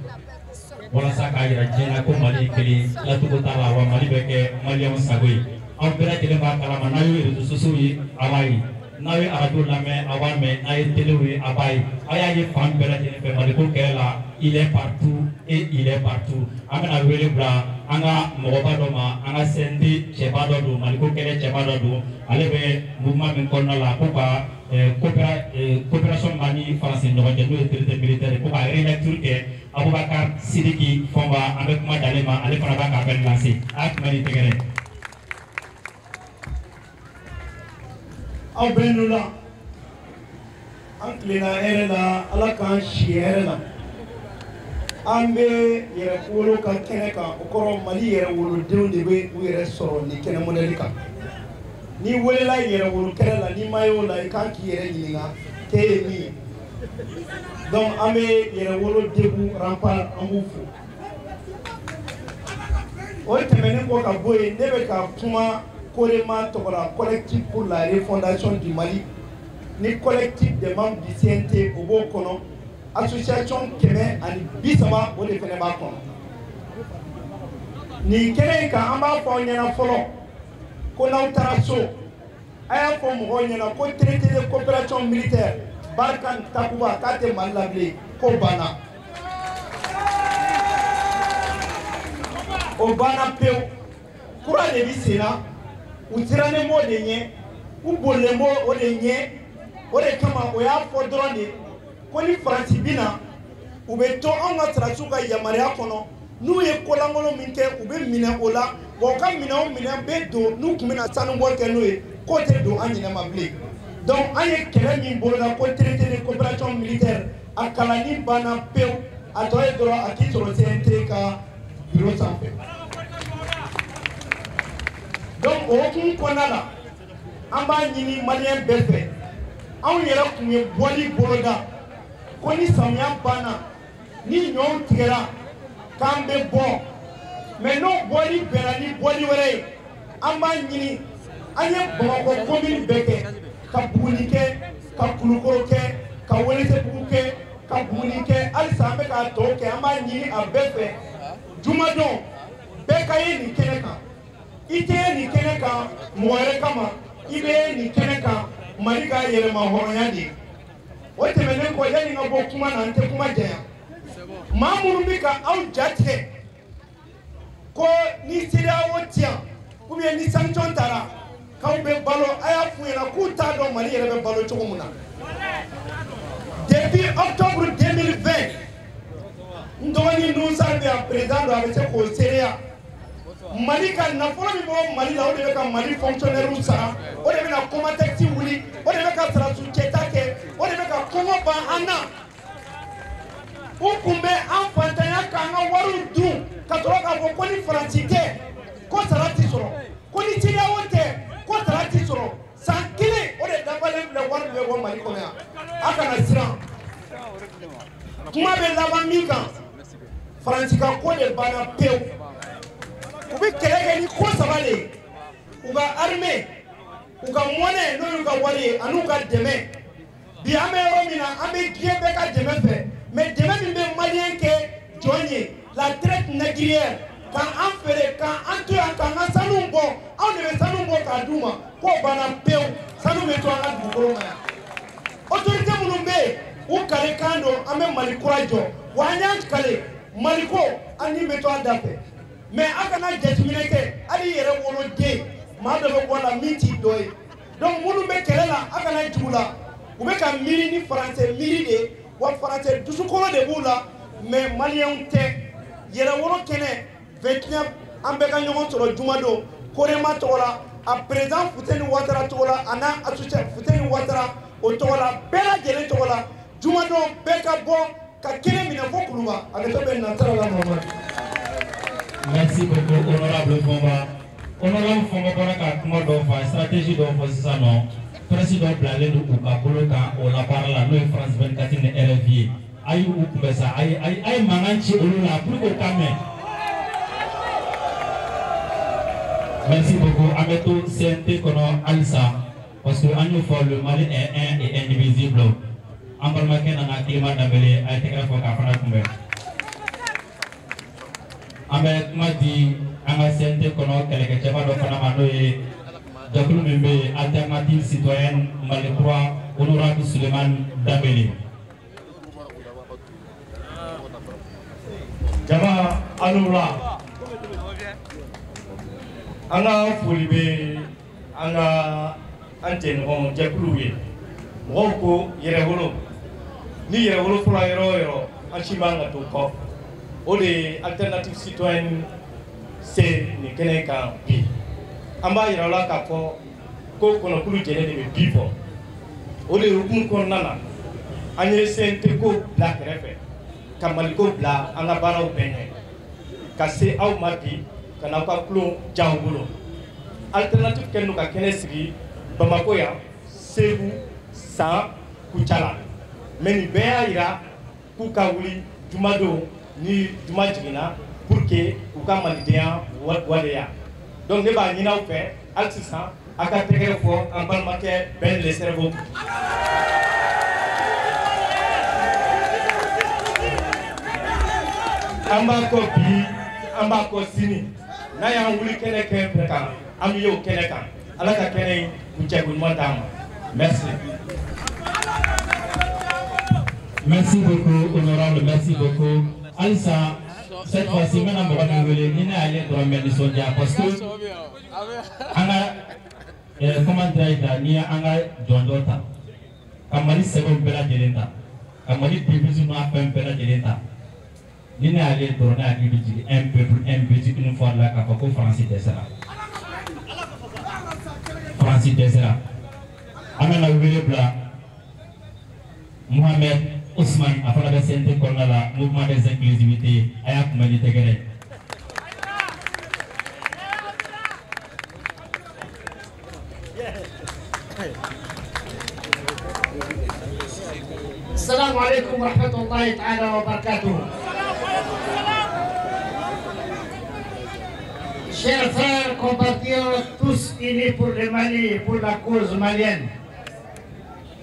Voilà ça qu'a dit Mali Keli, la Tukotala, Mali Beke, Maliam Sagui. On peut être Kalamanayu et Susui, Hawaii. Nawe Aradu Lame, Awame, Nae Telewe, Abai, Ayaye Fan Beradine, Maliko Kela, il est partout et il est partout. Amena Welebra, Anga Morobadoma, Anga Sendi, Chebadodo, Maliko Kele Chebadodo, Alebe, Mouvement Minkona la Copa, coopération Mani, France, Novadio et Trité militaire, pour réélecture que Aboubakar Sidiki, Fomba, avec moi d'Alema, Alefanabaka, appelle lancé. Akmani Tegere. Aw bɛnnu la an tilenna hɛrɛ la ala k'an si hɛrɛ la an bɛ yɛrɛ wolo ka kɛnɛ kan o kɔrɔ mali yɛrɛ wolodenw de bɛ u yɛrɛ sɔrɔ nin kɛnɛ mɔdɛli kan n'i welela yɛrɛ wolo kɛnɛ la n'i ma ye o la i kan k'i yɛrɛ ɲininka k'e ye min ye donc an bɛ yɛrɛ wolo debu rempart an b'u fo o tɛmɛnen kɔ ka bɔ yen ne bɛ ka kuma Korema Tokora, collectif pour la refondation du Mali, ni collectif des membres du CNT au Bokono, association Keme and Bisama au Defenebakon. Ni Keneka Amba Fonyana Folo, Konautaraso, Aya Fomonyana, co-traité de coopération militaire, Balkan Takuba, Kate Malabli, Kobana. Obana Peu, Kura de Vicena. U tirane mo de nye u bolle mo o de nye o de kama o y'a fɔ dɔrɔn de ko ni Faransi bina u bɛ to anw ka sirasiw ka yamaruya kɔnɔ n'u ye kolankolon min kɛ u bɛ minɛ o la wa u ka minɛnw minɛ bɛ don n'u tun bɛna sanubɔ kɛ n'o ye k'o tɛ don an ɲinɛ ma bilen donc an ye kɛlɛ min boloda ko traité de coopération militaire a kalanni banna pewu a tɔ ye dɔrɔn a k'i sɔrɔ CNT ka bureau sanfɛ. Donc au hokumu kɔnɔna la an b'a ɲini maliyɛn bɛɛ fɛ anw yɛrɛ tun ye bɔli boloda ko ni samiya banna ni ɲɔw tigɛra k'an bɛ bɔ mais n'o bɔli bɛnna ni bɔli wɛrɛ ye an b'a ɲini an ye Bamakɔ commune bɛɛ kɛ ka buguni kɛ ka kulukoro kɛ ka welesebugu kɛ ka buguni kɛ halisa an bɛ ka tɔw kɛ an b'a ɲini a bɛɛ fɛ jumadon bɛɛ ka ye nin kɛnɛ kan i tɛ ye nin kɛnɛ kan mɔgɔ wɛrɛ kama i bɛ ye nin kɛnɛ kan Mali ka yɛlɛma hɔrɔnya de o tɛmɛnen kɔ yanni ka bɔ kuma na n tɛ kuma janya maa minnu bɛ ka aw ja tigɛ ko ni CEDEAO tɛ yan ou bien ni sanction taara k'aw bɛ balo a y'a f'u ɲɛna k'u t'a dɔn Mali yɛrɛ bɛ balo cogo min na depuis octobre 2020 n dɔgɔnin Nusa bɛ yan président don a bɛ se k'o seereya Mali ka nafolo min bɔ Mali la o de bɛ ka Mali fonctionnaires sara o de bɛ na Comatex wuli o de bɛ ka sarasu cɛta kɛ o de bɛ ka kɔngɔ ban an na u kun bɛ an fantanya k'an ka wariw dun ka sɔrɔ k'a fɔ ko ni Faransi tɛ ko sara tɛ sɔrɔ ko ni CEDEAO tɛ ko sara tɛ sɔrɔ san kelen o de dafalen filɛ wari bɛ bɔ Mali kɔnɔ yan a kana siran kuma bɛ laban min kan Faransi ka ko de banna pewu u bɛ kɛlɛ kɛ ni ko saba de ye u ka armée u ka monnaie n'o y'u ka wari ye ani u ka dɛmɛ bi an bɛ yɔrɔ min na an bɛ diɲɛ bɛɛ ka dɛmɛ fɛ mais dɛmɛ min bɛ maliyɛn kɛ jɔn ye la traite négrière k'an feere k'an to yan k'an ka sanu bɔ anw de bɛ sanu bɔ k'a d'u ma k'o banna pewu sanu bɛ to an ka dugukolo ma yan autorité minnu bɛ yen u kale kan don an bɛ Mali kura jɔ wa an y'an kale Mali ko an ni bɛ to an da fɛ mais a kana jateminɛ kɛ hali i yɛrɛ woloden maa dɔ bɛ bɔ a la min t'i dɔ ye donc minnu bɛ kɛlɛ la a kana jugu la u bɛ ka miiri ni Faransɛ miiri de wa Faransɛ dusukolo de b'u la mais maliyɛnw tɛ yɛrɛwolo kɛnɛ 29 an bɛɛ ka ɲɔgɔn sɔrɔ jumadon Korema tɔgɔ la a président Futeni Ouattara tɔgɔ la a n'a associé Futeni Ouattara o tɔgɔ la bɛɛ lajɛlen tɔgɔ la jumadon bɛɛ ka bɔ ka kɛnɛ minɛ fo Kuluba a bɛ to bɛ nasara la Mamadu. Merci beaucoup, honorable Fomba. Honorable Fomba bɔra ka kuma dɔw fɔ stratégie dɔw fɔ sisan nɔ président bilalen don u ka bolo kan o la baara la n'o ye France 24 ni RFI ye a y'u kunbɛn sa a ye mankan ci olu la pour que o ka mɛn. Merci beaucoup, an bɛ to CNT kɔnɔ halisa parce que an y'o fɔ le Mali est un et indivisible an balimakɛ nana Kilema Dembele a ye tɛgɛrɛ fɔ k'a fana kunbɛn. An bɛ kuma di an ka CNT kɔnɔ kɛlɛkɛcɛba dɔ fana ma n'o ye jɛkulu min bɛ yen Alternative Citoyenne Mali Kura honorable Sulemani Dembele. Jama alula an ka foli bɛ an ka an jɛɲɔgɔn jɛkuluw ye mɔgɔw ko yɛrɛwolo ni yɛrɛwolo fɔra yɔrɔ o yɔrɔ an si man ka to kɔ o de ye Alternative Citoyenne se nin kɛnɛ kan bi an b'a yira la k'a fɔ ko kɔnɔkulu jɛlen de bɛ bi fɔ o de hukumu kɔnɔna na an ye CNT ko bila kɛrɛfɛ ka Maliko bila an ka baaraw bɛɛ ɲɛ ka se aw ma bi ka n'aw ka kulon jan bolo Alternative kɛlen don ka kɛnɛ sigi Bamako yan Segu San Kucala mais nin bɛɛ y'a yira k'u ka wuli jumadon ni juma jiginna pour que u ka malidenya waleya donc ne b'a ɲini aw fɛ hali sisan a ka tɛgɛrɛ fɔ an balimakɛ Ben le Cerveau. An b'a kɔ bi an b'a kɔ sini n'a y'an wuli kɛnɛ kɛ kan an bɛ ye o kɛnɛ kan Ala ka kɛnɛ in kuncɛko ɲuman d'an ma. Merci. Merci beaucoup, honorable, merci beaucoup. Alisa, cette fois-ci, maintenant, je vais vous dire aller dans le Nisondia parce que comment dire, ni anga jondota. Kamali sebo bela jelenta. Kamali division na femme bela jelenta. Ni na aller dans la activité un peu une fois là ka ko français desera. Français desera. Amena wele bla Mohamed Ousmane a fana bɛ CNT kɔnɔna la mouvement des inclusivités a y'a kunbɛn ni tɛgɛrɛ. Assalamu alaikum wa rahmatullahi ta'ala wa barakatuh. Chers frères, compatriotes, tous unis pour le Mali et pour la cause malienne.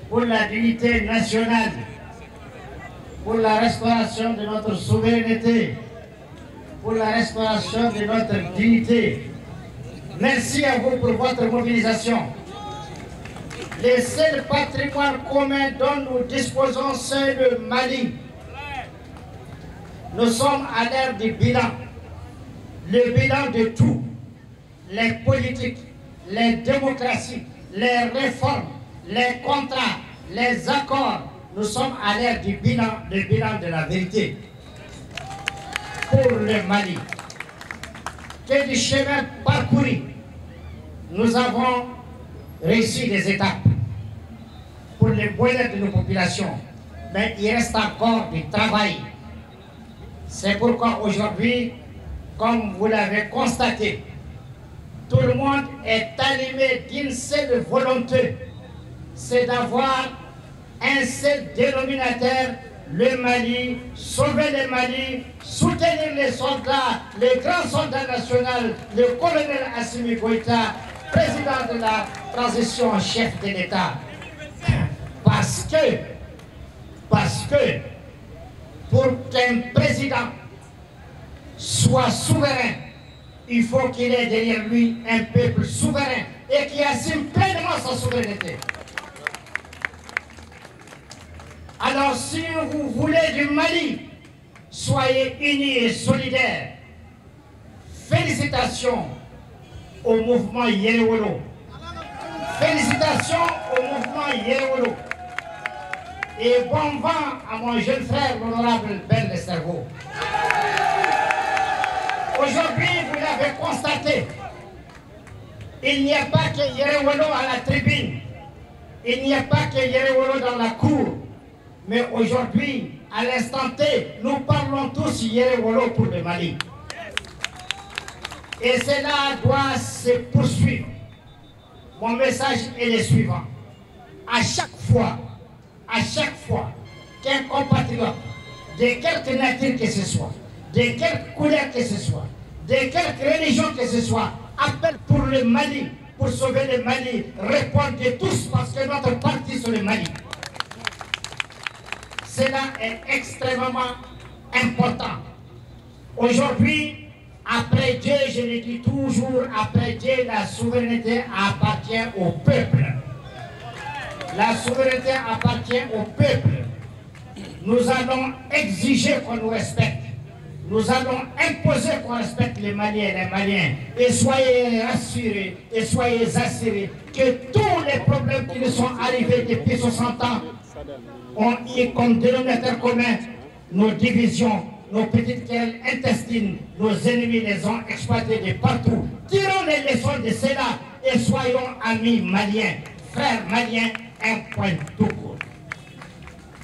pour la dignité nationale, pour la restauration de notre souveraineté, pour la restauration de notre dignité. Merci à vous pour votre mobilisation. Le seul patrimoine commun dont nous disposons, c'est le Mali. Nous sommes à l'ère du bilan. Le bilan de tout. Les politiques, les démocraties, les réformes, les contrats, les accords. Nous sommes à l'ère du bilan, le bilan de la vérité. Pour le Mali, que du chemin parcouru, nous avons réussi des étapes pour le bonheur de nos populations. Mais il reste encore du travail. C'est pourquoi aujourd'hui, comme vous l'avez constaté, tout le monde est animé d'une seule volonté, c'est d'avoir un seul dénominateur, le Mali, sauver le Mali, soutenir les soldats, les grands soldats nationaux, le colonel Assimi Goïta, président de la transition, chef de l'État. Parce que pour qu'un président soit souverain, il faut qu'il ait derrière lui un peuple souverain et qui assume pleinement sa souveraineté. Alors si vous voulez du Mali, soyez unis et solidaires. Félicitations au mouvement Yerewolo. Félicitations au mouvement Yerewolo. Et bon vent à mon jeune frère, l'honorable Ben Lesterveau. Aujourd'hui, vous l'avez constaté, il n'y a pas que Yerewolo à la tribune, il n'y a pas que Yerewolo dans la cour, mais aujourd'hui, à l'instant T, nous parlons tous Yerewolo pour le Mali. Et cela doit se poursuivre. Mon message est le suivant. À chaque fois qu'un compatriote, de quelque nature que ce soit, de quelque couleur que ce soit, de quelque religion que ce soit, appelle pour le Mali, pour sauver le Mali, répondez tous parce que notre parti sur le Mali. Cela est extrêmement important. Aujourd'hui, après Dieu, je le dis toujours, après Dieu, la souveraineté appartient au peuple. La souveraineté appartient au peuple. Nous allons exiger qu'on nous respecte. Nous allons imposer qu'on respecte les Maliens et les Maliens. Et soyez rassurés et soyez assurés que tous les problèmes qui nous sont arrivés depuis 60 ans ont eu comme dénominateur commun nos divisions, nos petites querelles intestines. Nos ennemis les ont exploités de partout. Tirons les leçons de cela et soyons amis maliens, frères maliens, un point tout court.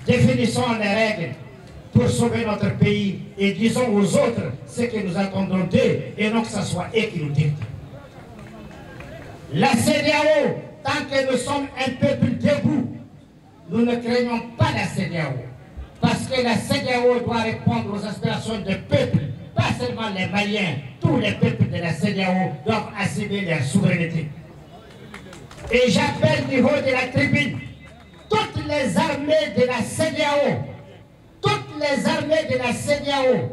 Définissons les règles pour sauver notre pays et disons aux autres ce que nous attendons d'eux et non que ce soit eux qui nous dictent. La CEDEAO, tant que nous sommes un peuple debout, nous ne craignons pas la CEDEAO. Parce que la CEDEAO doit répondre aux aspirations du peuple, pas seulement les Maliens, tous les peuples de la CEDEAO doivent assumer leur souveraineté. Et j'appelle du haut de la tribune toutes les armées de la CEDEAO,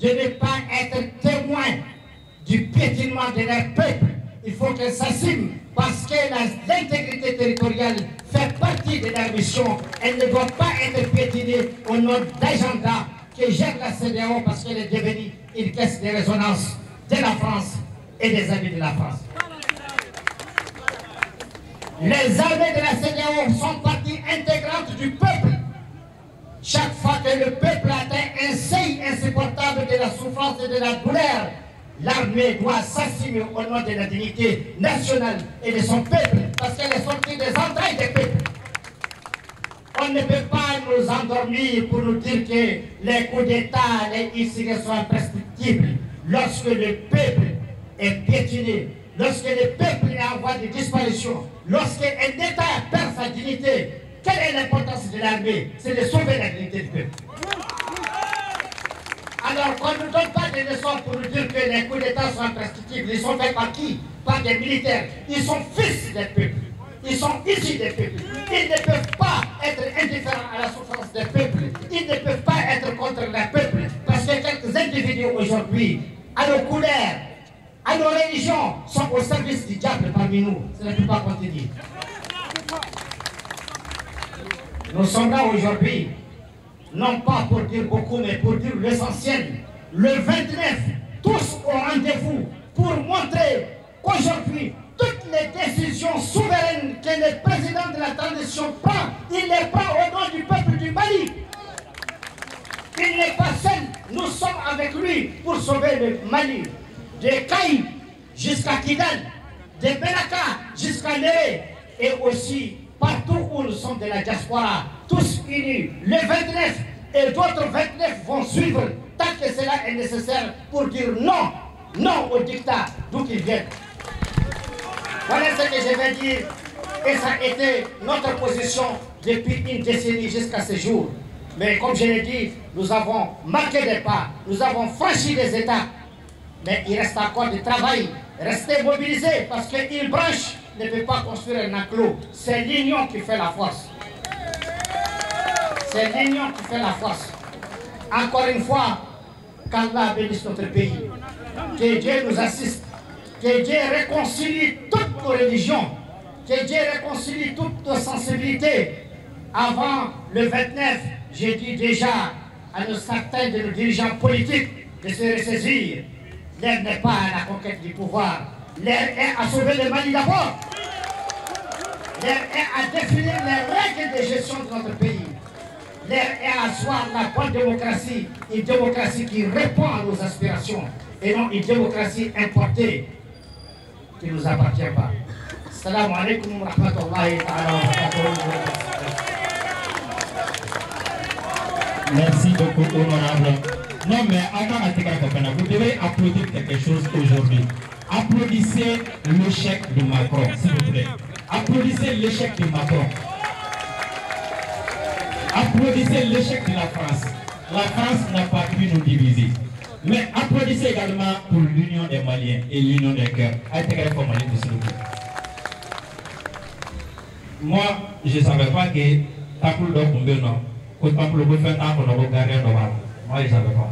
de ne pas être témoins du piétinement de leur peuple. Il faut qu'elles s'assument parce que l'intégrité territoriale fait partie de leur mission. Elle ne doit pas être piétinée au nom d'agenda que gère la CEDEAO parce qu'elle est devenue une caisse de résonance de la France et des amis de la France. Les armées de la CEDEAO sont partie intégrante du peuple. Chaque fois que le peuple atteint un seuil insupportable de la souffrance et de la douleur, l'armée doit s'assumer au nom de la dignité nationale et de son peuple, parce qu'elle est sortie des entrailles des peuples. On ne peut pas nous endormir pour nous dire que les coups d'État, les ICG sont imprescriptibles. Lorsque le peuple est piétiné, lorsque le peuple est en voie de disparition, lorsque un État perd sa dignité, quelle est l'importance de l'armée? C'est de sauver la dignité du peuple. Alors qu'on ne nous donne pas des leçons pour nous dire que les coups d'État sont imprescriptibles. Ils sont faits par qui? Par des militaires. Ils sont fils des peuples. Ils sont issus des peuples. Ils ne peuvent pas être indifférents à la souffrance des peuples. Ils ne peuvent pas être contre les peuples. Parce que quelques individus aujourd'hui, à nos couleurs, à nos religions, sont au service du diable parmi nous. Ça ne peut pas continuer. Nous sommes là aujourd'hui, non pas pour dire beaucoup, mais pour dire l'essentiel. Le 29, tous au rendez-vous pour montrer qu'aujourd'hui, toutes les décisions souveraines que le président de la transition prend, il les prend au nom du peuple du Mali. Il n'est pas seul, nous sommes avec lui pour sauver le Mali. De Kaï jusqu'à Kidal, de Benaka jusqu'à Léré, et aussi partout où nous sommes de la diaspora, tous unis, le 29 et d'autres 29 vont suivre tant que cela est nécessaire pour dire non, non au dictat d'où qu'ils viennent. Voilà ce que je vais dire et ça a été notre position depuis une décennie jusqu'à ce jour. Mais comme je l'ai dit, nous avons marqué des pas, nous avons franchi des étapes, mais il reste encore du travail. Restez mobilisés parce qu'une branche ne peut pas construire un enclos. C'est l'union qui fait la force. C'est l'union qui fait la force. Encore une fois, qu'Allah bénisse notre pays. Que Dieu nous assiste. Que Dieu réconcilie toutes nos religions. Que Dieu réconcilie toutes nos sensibilités. Avant le 29, j'ai dit déjà à nos certains de nos dirigeants politiques de se ressaisir. L'heure n'est pas à la conquête du pouvoir. L'heure est à sauver le Mali d'abord. L'heure est à définir les règles de gestion de notre pays. L'heure est à asseoir la bonne démocratie, une démocratie qui répond à nos aspirations et non une démocratie importée qui ne nous appartient pas. Salam alaikum wa rahmatullahi wa barakatuh. Merci beaucoup, honorable. Non, mais attends, vous devez applaudir quelque chose aujourd'hui. Applaudissez l'échec de Macron, s'il vous plaît. Applaudissez l'échec de Macron. Applaudissez l'échec de la France. La France n'a pas pu nous diviser. Mais applaudissez également pour l'union des Maliens et l'union des cœurs. Moi, je ne savais pas que Tapoul Dokumbe, non. Que Tapoul Dokumbe fait un peu de gardien de Moi, je ne savais pas.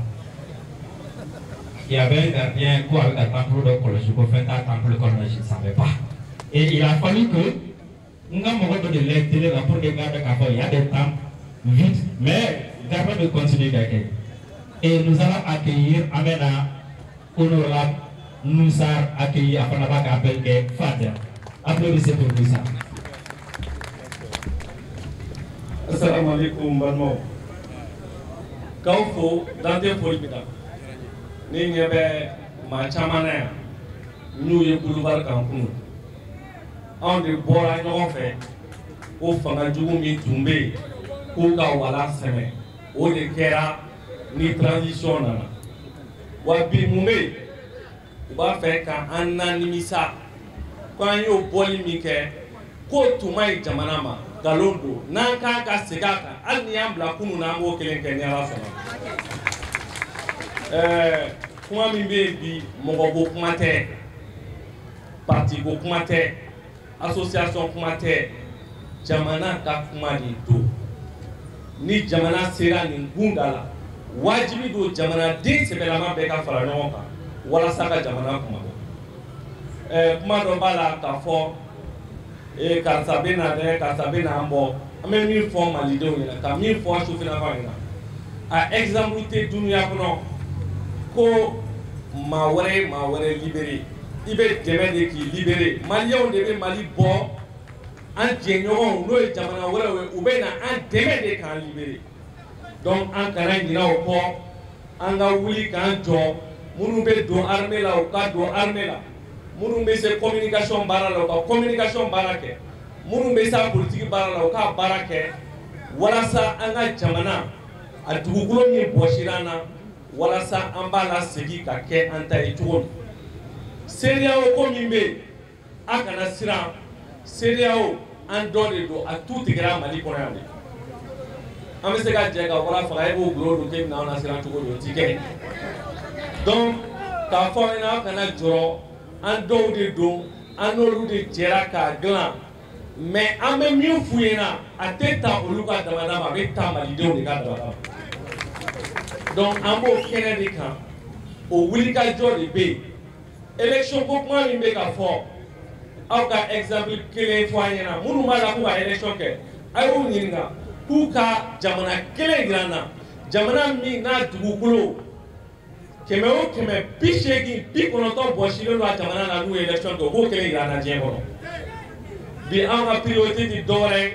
Il y avait un gardien qui avait un temple de collège, qui fait un temple de collège, je ne savais pas. Et il a fallu que nous avons de l'intérêt pour regarder qu'il y a des temples vides, mais d'abord de continuer d'accueillir. Et nous allons accueillir Amena, honorable Noussar, accueillir Afanaba Kapel Fader. Applaudissez pour Noussar. Assalamu alaikum, Banmo. Kaufo, Dante Folibida. Ninyabe, Machamana, New York Boulevard Cancun. On the Bora en fait, au Fangajoumi Tumbe, Kuka Wala Seme, au de Kera, ni transition. Wabi Mumbe, va faire qu'un anonymisa, quand il y a polémique, Kotumai Jamanama, Galondo, Nanka Kasegaka, Alniam Blakuna, Kelenkenya. Kuma min bɛ bi mɔgɔ ko kuma tɛ parti ko kuma tɛ association kuma tɛ jamana ka kuma de don ni jamana sera nin gunda la wajibi don jamanaden sɛbɛlama bɛɛ ka fara ɲɔgɔn kan walasa ka jamana kuma kuma dɔ b'a la k'a fɔ karisa bɛ na dɛ karisa bɛ na an bɔ an bɛ min fɔ malidenw ɲɛna ka min fɔ sufinakaw ɲɛna a exemple tɛ dunuya kɔnɔ ko maa wɛrɛ libéré i bɛ dɛmɛ de k'i libéré maliyɛnw de bɛ Mali bɔ an jɛɲɔgɔnw n'o ye jamana wɛrɛw ye u bɛ na an dɛmɛ de k'an libéré donc an kana ɲinɛ o kɔ an ka wuli k'an jɔ minnu bɛ don armée la u ka don armée la minnu bɛ se communication baara la u ka communication baara kɛ minnu bɛ se politique baara la u ka baara kɛ walasa an ka jamana a dugukolo min bɔsira an na walasa an b'a la segin ka kɛ an ta ye cogo min CEDEAO ko min bɛ a kana siran CEDEAO an dɔ de don a tu tigɛra Mali kɔnɔ yan de an bɛ se ka jɛ ka wara faga e b'o gulo don k'e bɛna an na siran cogo di o ti kɛ donc k'a fɔ an ɲɛna aw kana jɔrɔ an dɔw de don an n'olu de jɛra k'a dilan mais an bɛ min f'u ɲɛna a tɛ ta olu ka damada ma a bɛ ta malidenw de ka damada ma donc an b'o kɛnɛ de kan o wulikajɔ de bɛ yen élection ko kuma min bɛ ka fɔ aw ka exemple kelen fɔ an ɲɛna minnu b'a la k'u ka élection kɛ a y'u ɲininka k'u ka jamana kelen jira n na jamana min n'a dugukolo kɛmɛ o kɛmɛ 80 90 bɔsilen don a jamana na n'u ye élection kɛ o k'o kelen jira n na diɲɛ kɔnɔ bi an ka priorité ti dɔwɛrɛ ye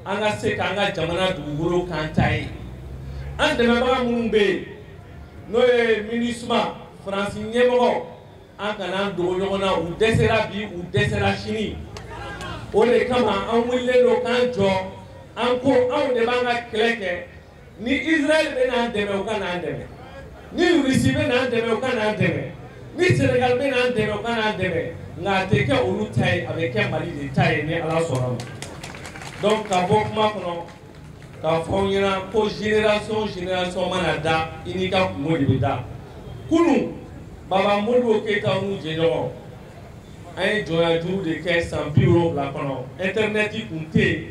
an ka se k'an ka jamana dugukolo k'an ta ye an dɛmɛbaga minnu bɛ yen n'o ye MINUSMA faransi ɲɛmɔgɔ an kana dogo ɲɔgɔn na u dɛsɛra bi u dɛsɛra sini o de kama an wulilen don k'an jɔ an ko anw de b'an ka kɛlɛ kɛ ni Israël bɛ n'an dɛmɛ u ka n'an dɛmɛ ni Russie bɛ n'an dɛmɛ u ka n'an dɛmɛ ni Sénégal bɛ n'an dɛmɛ u ka n'an dɛmɛ nka a tɛ kɛ olu ta ye a bɛ kɛ Mali de ta ye ni Ala sɔnna ma donc ka bɔ kuma kɔnɔ k'a fɔ aw ɲɛna ko génération mana da i n'i ka kungo de bɛ da kunun Baba Modibo Keita n'u jɛɲɔgɔn an ye jɔnya juru de kɛ san 70 kɔnɔ internet kun tɛ yen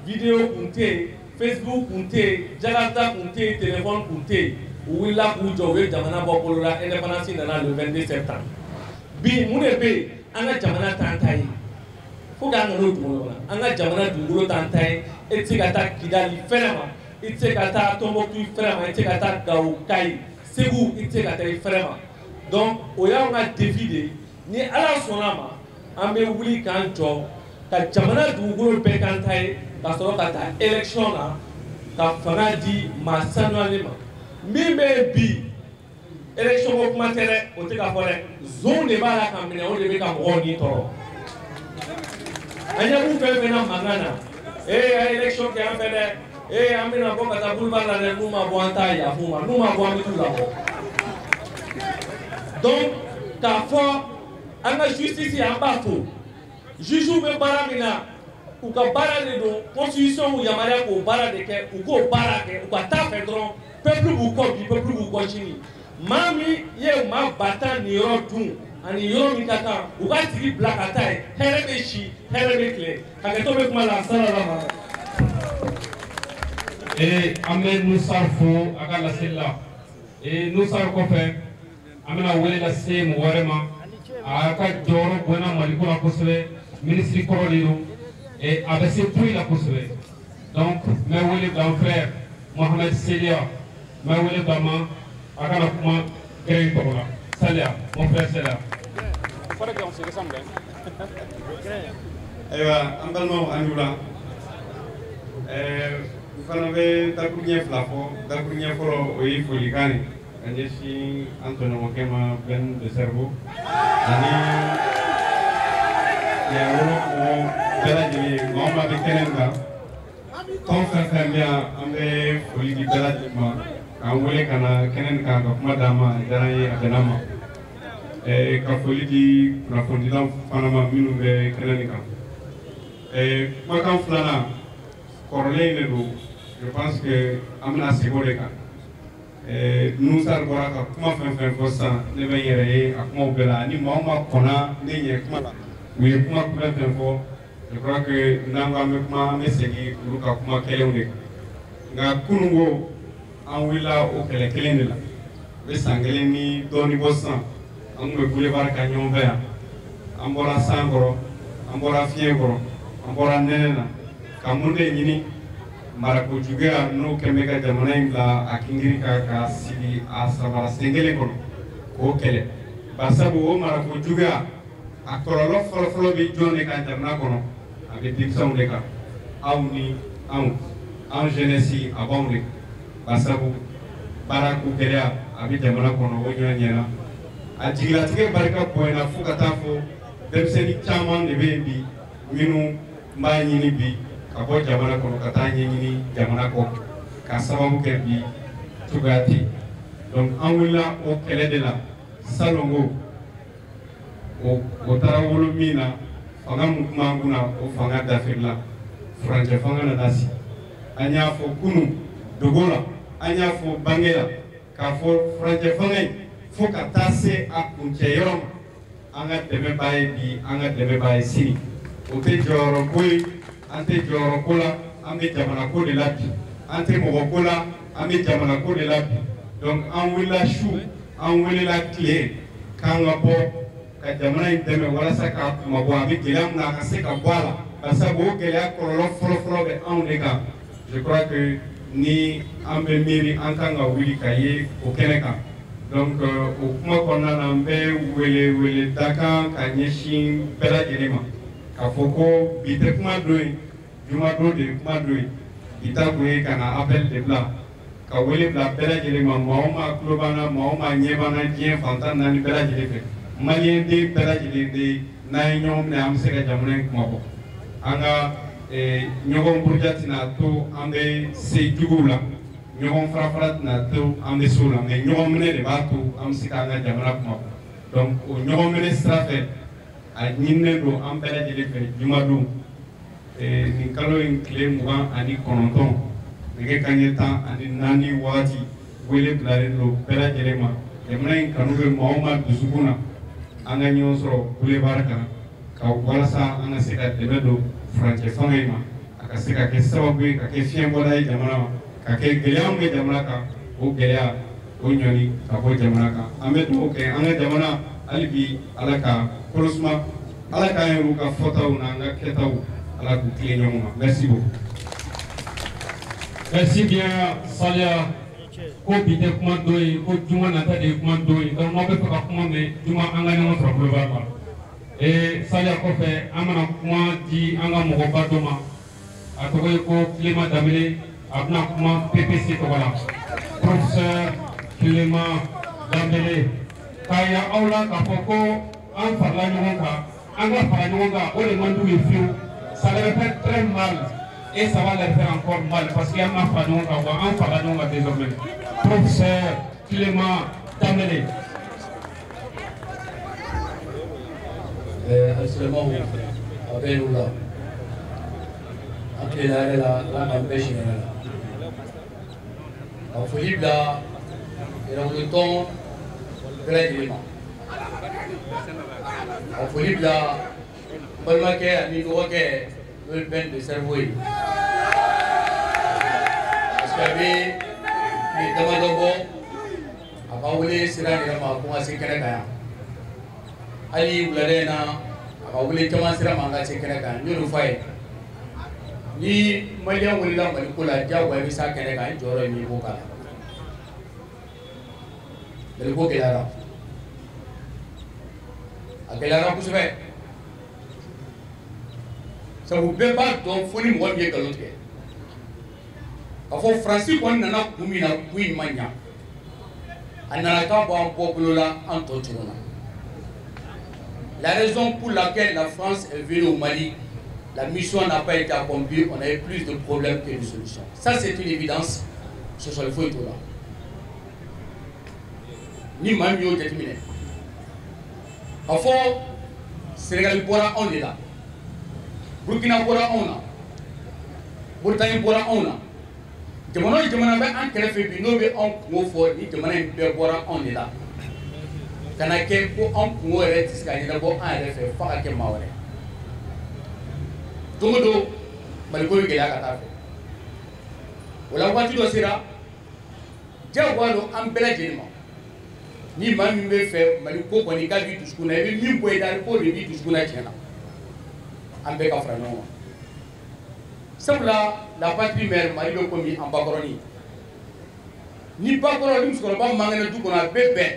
video kun tɛ yen Facebook kun tɛ yen Jakarta kun tɛ yen téléphone kun tɛ yen u wulila k'u jɔ u ye jamana bɔ bolo la indépendance nana le 22 septembre bi mun de bɛ yen an ka jamana t'an ta ye fo k'an ka n'o dugu ɲɔgɔn na an ka jamana dugukolo t'an ta ye e tɛ se ka taa Kidali fɛrɛ ma i tɛ se ka taa Tombouctou fɛrɛ ma i tɛ se ka taa Gao Kayi Ségou i tɛ se ka taa i fɛrɛ ma donc o y'anw ka défi de ye ni Ala sɔnna ma an bɛ wuli k'an jɔ ka jamana dugukolo bɛɛ k'an ta ye ka sɔrɔ ka taa élection na ka fanga di maa sanuyalen ma min bɛ yen bi élection ko kuma tɛ dɛ o tɛ ka fɔ dɛ zone de b'a la ka minɛ o de bɛ ka mɔgɔw ni tɔɔrɔ an ɲɛ b'u fɛn fɛn na mankan na a ye élection kɛ an fɛ dɛ an bɛna bɔ ka taa boulevard la dɛ n'u ma bɔ an t'a yafu ma n'u ma bɔ an bɛ t'u labɔ donc k'a fɔ an ka justice an b'a fo juges bɛ baara min na u ka baara de don constitution y'u yamaruya k'o baara de kɛ u k'o baara kɛ u ka taa fɛ dɔrɔn peuple b'u kɔ bi peuple b'u kɔ sini maa min ye maa ba tan nin yɔrɔ dun ani yɔrɔ min ka kan u ka tigi bila ka taa ye hɛrɛ bɛ si hɛrɛ bɛ tile hakɛto bɛ kuma la salala ma. an bɛ Nusar fo a ka laseli la Nusar kɔfɛ an bɛna wele lase mɔgɔ wɛrɛ ma a ka jɔyɔrɔ bonyana Maliko la kosɛbɛ minisiri kɔrɔ de don a bɛ se poyi la kosɛbɛ donc n bɛ wele grand frère Mohamed Selia n bɛ wele ba ma a kana kuma gɛrɛ tɔgɔ la Salia mon frère Selia. ayiwa an balimaw an wula n fana bɛ dakuru ɲɛ fila fɔ dakuru ɲɛ fɔlɔ o ye folikan ye ka ɲɛsin an tɔɲɔgɔnkɛ ma Ben de Cerveau ani yɛrɛ mɔgɔ bɛɛ lajɛlen maa maa bɛ kɛnɛ kan tɔn fɛn fɛn bɛ yan an bɛ foli di bɛɛ lajɛlen ma k'an wele ka na kɛnɛ kan ka kuma d'an ma a diyara n ye a bɛnna ma ka foli di kunnafonidilaw fana ma minnu bɛ kɛnɛ kan kumakan filanan kɔrɔlen de don je pense que an bɛna segin o de kan Nusar bɔra ka kuma fɛn fɛn fɔ sisan ne bɛ n yɛrɛ ye a kumaw bɛɛ la ni maa o maa kɔnna ne ɲɛ kuma la u ye kuma fɛn fɛn fɔ je crois que n'an ko an bɛ kuma an bɛ segin olu ka kuma kɛlenw de kan nka kunun ko an wulila o kɛlɛ kelen de la u bɛ san kelen ni dɔɔnin bɔ sisan an tun bɛ boulevard kan ɲɔgɔn fɛ yan an bɔra san kɔrɔ an bɔra fiɲɛ kɔrɔ an bɔra nɛnɛ na ka mun de ɲini marakojuguya n'o kɛn bɛ ka jamana in bila a kingiri kan ka sigi a sabara sen kelen kɔnɔ k'o kɛlɛ barisabu o marakojuguya a kɔlɔlɔ fɔlɔfɔlɔ bɛ jɔn de kan jamana kɔnɔ a bɛ denmisɛnw de kan aw ni anw jeunesse a b'anw de kan barisabu baarako gɛlɛya a bɛ jamana kɔnɔ o ɲɔgɔn ɲɛna a jigilatigɛ barika bonyana fo ka taa fɔ denmisɛnnin caman de bɛ yen bi minnu b'a ɲini bi ka bɔ jamana kɔnɔ ka taa ɲɛɲini jamana kɔ ka sababu kɛ bi cogoya tɛ donc an wulila o kɛlɛ de la salon ko o taara wolo min na fanga mun tun b'an kunna o fanga dafirila furancɛ fanga nana sigi an y'a fɔ kunun dogo la an y'a fɔ bange la k'a fɔ furancɛ fanga in fo ka taa se a kuncɛ yɔrɔ ma an ka dɛmɛ b'a ye bi an ka dɛmɛ b'a ye sini o tɛ jɔyɔrɔ ko ye an tɛ jɔyɔrɔ ko la an bɛ jamana ko de la bi an tɛ mɔgɔ ko la an bɛ jamana ko de la bi donc an wulila su an welela tile k'an ka bɔ ka jamana in dɛmɛ walasa k'a mabɔ a bɛ gɛlɛya min na a ka se ka bɔ a la barisa o gɛlɛya kɔlɔlɔ fɔlɔfɔlɔ bɛ anw de kan je crois que ni an bɛ miiri an kan ka wuli ka ye o kɛnɛ kan donc o kuma kɔnɔna na n bɛ wele dakan ka ɲɛsin bɛɛ lajɛlen ma k'a fɔ ko bi tɛ kuma don ye juma don de ye kuma don ye bi ta kun ye ka na appel de bila ka wele bila bɛɛ lajɛlen ma maa o maa tulo b'an na maa o maa ɲɛ b'an na diɲɛ fan tan naani bɛɛ lajɛlen fɛ maliyɛn den bɛɛ lajɛlen de n'an ye ɲɔgɔn minɛ an bɛ se ka jamana in kuma bɔ an ka ɲɔgɔn buruja tɛna to an bɛ se juguw la ɲɔgɔn farafara tɛna to an bɛ se o la mɛ ɲɔgɔn minɛ de b'a to an bɛ se k'an ka jamana kuma bɔ donc o ɲɔgɔn minɛ sira fɛ a ɲininen don an bɛɛ lajɛlen fɛ jumadon nin kalo in tile 29 nɛgɛ kanɲɛ 14 wagati wele bilalen don bɛɛ lajɛlen ma jamana in kanu bɛ maa o maa dusukun na an ka ɲɔgɔn sɔrɔ boulevard kan ka walasa an ka se ka dɛmɛ don furancɛ fanga in ma a ka se ka kɛ sababu ye ka kɛ fiɲɛbɔda ye jamana ma ka kɛ gɛlɛya min bɛ jamana kan o gɛlɛya o ɲɔni ka bɔ jamana kan an bɛ dugawu kɛ an ka jamana hali bi ala ka kɔlɔsuma ala k'an yɛrɛ ka fɔtaw n'an ka kɛtaw ala k'u tilen ɲɔgɔn ma merci beaucoup. Merci bien Salia. Ko bi tɛ kuma dɔ ye ko juma nata de ye kuma dɔ ye donc n'aw bɛ fɛ ka kuma mɛn juma an ka ɲɔgɔn sɔrɔ boulevard kan Salia kɔfɛ an bɛna kuma di an ka mɔgɔba dɔ ma a tɔgɔ ye ko Clément Danbele a bɛna kuma PPC tɔgɔ la professeur Clément Danbele k'a yira aw la k'a fɔ ko an farala ɲɔgɔn kan an ka fara ɲɔgɔn kan o de man d'u ye fiyewu ça leur fait très mal. Et ça va leur faire encore mal parce qu'il y a un fanon à voir, un fanon à désormais. Professeur Clément Danbele. Assalamu alaikum. Après la empêche en folie là, et on le temps gratuitement. En folie là, pas le maquet, à niveau le peine de cerveau. Parce que les demandes à Paoulé, c'est là que je vais commencer à Ali Bladena, à Paoulé, commencer à m'engager Canada. Nous nous faisons. Ni Malia Willa Malikula, Jawa, Visa Canada, Joro, ni Boka. Le Boka. À quelle heure vous savez? Ça vous plaît pas donc faut ni moi bien que l'autre. Afo Francis on nana kumina kuin manya. Anana ka bo peuple là en torturona. La raison pour laquelle la France est venue au Mali, la mission n'a pas été accomplie, on avait plus de problèmes que de solutions. Ça c'est une évidence sur le feuilleton là. Ni même yo déterminé. Afo Sénégal Bora on est là. Burkina Bora on a, Burkina Bora on a. Jamana bɛ an kɛrɛfɛ bi n'o bɛ an kungo fɔ ni jamana in bɛɛ bɔra anw de la. Kana kɛ ko an kungo yɛrɛ tɛ se ka ɲɛnabɔ an yɛrɛ fɛ f'a ka kɛ maa wɛrɛ. Don o don Maliko bɛ gɛlɛya ka taa fɛ. O la waati dɔ sera, diyagoya don an bɛɛ lajɛlen ma. Ni maa min bɛ fɛ Maliko kɔni k'a b'i dusukun na i bɛ min bɔ i da k'o de b'i dusukun na tiɲɛ na. An bɛɛ ka fara ɲɔgɔn kan. Sabula la patrie mère Mali bɛ komi an bakɔrɔni. Ni bakɔrɔ ni musokɔrɔba man kɛnɛ du kɔnɔ a bɛ bɛn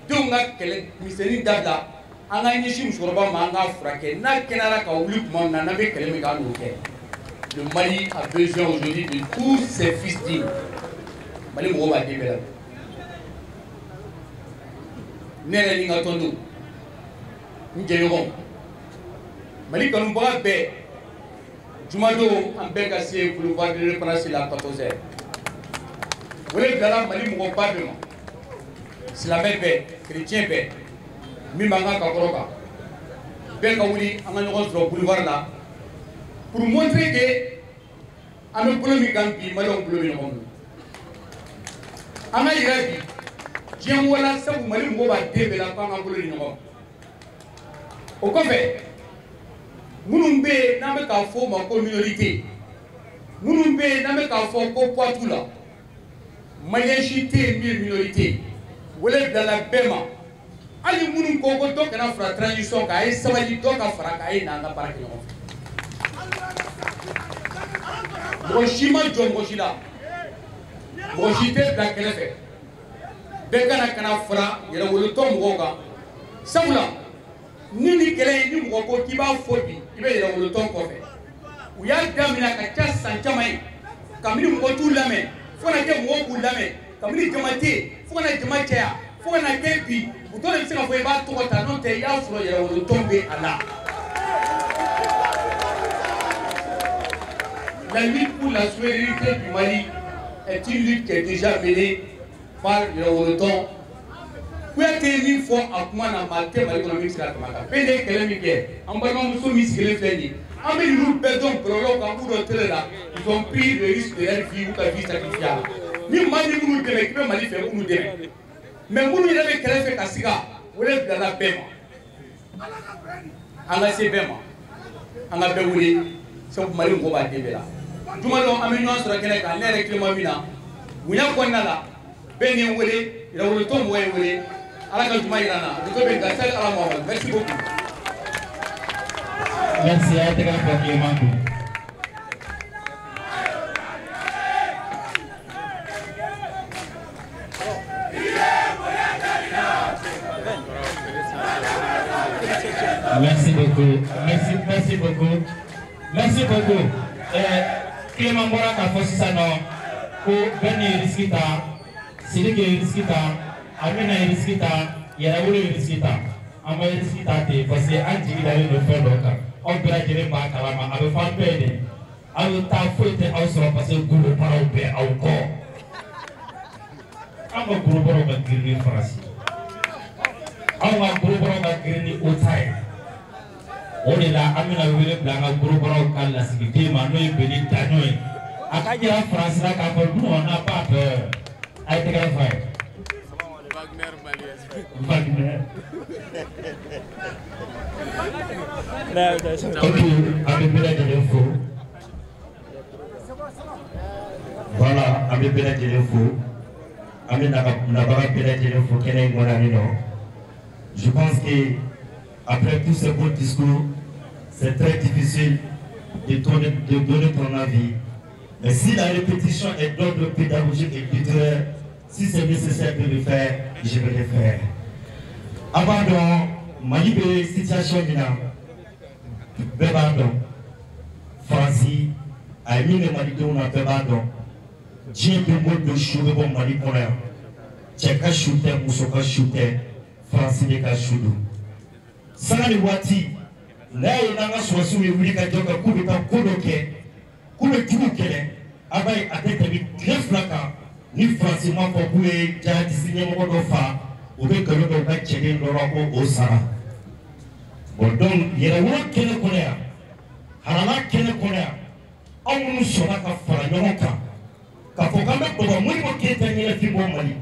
denw ka kɛlɛ misɛnnin dabila an ka ɲɛsin musokɔrɔba ma an k'a furakɛ n'a kɛnɛyara ka wuli tuma min na n'an bɛ kɛlɛ min kɛ an n'o kɛ. Le Mali a besoin aujourd'hui de tous ses fils dignes. Mali mɔgɔw b'a den bɛɛ la. Ne yɛrɛ ni n ka tɔndenw n jɛɲɔgɔnw Mali kanubaga bɛɛ jumadon an bɛɛ ka se boulevard de l'Indépendance la 14h. Wele bilala Mali mɔgɔba bɛɛ ma silamɛ bɛɛ chrétien bɛɛ min b'an ka kakɔrɔ kan bɛɛ ka wuli an ka ɲɔgɔn sɔrɔ boulevard la pour montrer que an bɛ bolo min kan bi Maliɲɛnw bolo bɛ ɲɔgɔn bolo. An ka yira bi diɲɛ wala sabu Mali mɔgɔw b'a den bɛɛ la k'an ka bolo di ɲɔgɔn ma. O kɔfɛ minnu bɛ yen n'an bɛ k'a fɔ o ma ko minorité minnu bɛ yen n'an bɛ k'a fɔ ko poitou la maliyɛn si tɛ yen min ye minorité wele bilala bɛɛ ma hali minnu ko dɔ kana fara transition kan a ye sabali dɔ ka fara kan a ye n'an ka baara kɛ ɲɔgɔn fɛ mɔgɔ si ma jɔ mɔgɔ si la mɔgɔ si tɛ bila kɛrɛfɛ bɛɛ kana fara yɛrɛwolotɔ mɔgɔw kan sabula ni ni kɛlɛ ni mɔgɔ ko k'i b'a fɔ bi i bɛ yɛrɛwolotɔ kɔfɛ u y'a daminɛ ka ca san caman ye kabini mɔgɔ t'u lamɛn fo kana kɛ mɔgɔw k'u lamɛn kabini jama tɛ yen fo kana jama caya fo kana kɛ bi u tɔ de bɛ se ka fɔ i b'a tɔgɔ ta n'o tɛ i y'a sɔrɔ yɛrɛwolotɔ bɛ a la. La lutte pour la souveraineté du Mali est une lutte qui est déjà menée par yɛrɛwolotɔ. Kuyate min fɔ a kuma na maa tɛ Mali kɔnɔ min bɛ se ka tɛmɛ a kan bɛɛ de ye kɛlɛ min kɛ an balimamuso min sigilen filɛ nin ye an bɛ ninnu bɛɛ dɔn bɔlɔlɔw kan k'u dɔn télé la ils ont pris le risque de leur vie ou ka vie sacrifiée a la ni maa min minnu dɛmɛ k'i bɛ Mali fɛ minnu dɛmɛ mais minnu yɛrɛ bɛ kɛrɛfɛ ka sigi a wele bilala bɛɛ ma an ka se bɛɛ ma an ka bɛɛ wele sabu Mali mɔgɔw b'a den bɛɛ la juma dɔ an bɛ ɲɔgɔn sɔrɔ kɛnɛ kan ne yɛrɛ tilema min na bonya kɔnɔna la bɛɛ ni n wele yɛrɛwolotɔ mɔgɔ ye wele ala ka juma yira n na o bɛ ka sali ala ma merci beaucoup. Merci à Tega Fakiemando. Merci beaucoup. Merci beaucoup. Merci beaucoup. Clément Bora ka fɔ sisan nɔ ko bɛɛ ni risque ta Sidiki ye risque ta Amina ye risque ta Yɛrɛwolo ye risque ta an bɛ risque ta ten parce que an jigi dalen don fɛn dɔ kan aw bɛɛ lajɛlen b'a kalama a bɛ fɔ an bɛɛ ye de aw ye taa foyi tɛ aw sɔrɔ parce que golobaraw bɛ aw kɔ an ka golobaraw ka girin ni Faransi anw ka golobaraw ka girin ni OTA ye o de la an bɛna wele bila an ka golobaraw ka lasigiden ma n'o ye Beni Daɲon ye a ka jira Faransi la k'a fɔ non on n'a pas peur a ye tɛgɛ f'a ye. Wagner. Ok, avec Bela Djelenfo. Voilà, avec Bela Djelenfo. Avec Nabaga Bela Djelenfo, Kenen Monanino. Je pense que après tous ces beaux discours, c'est très difficile de donner ton avis. Mais si la répétition est d'ordre pédagogique et culturel, si c'est nécessaire de le faire, je vais le faire. Avant de Mali be situation mina, bebado, Franci, a mis le Mali de una bebado, Dieu de mot de choué bon Mali pour l'air. Tcheka chouté, Moussoka chouté, Franci de ka choudou. Sanali wati, là il n'a pas soissou et voulu qu'à dire que coup de temps, coup de quai, coup de tout qu'elle avait à tête avec très flaquant. Ni Franci m'a fait bouler, j'ai désigné mon dofa, ou bien que l'on va checker l'Europe au Sahara. Bon, donc, il y a un autre qui est connu, Harala qui est connu, on nous sera qu'à faire un autre. Quand on va pour moi, qui est un élève pour Mali,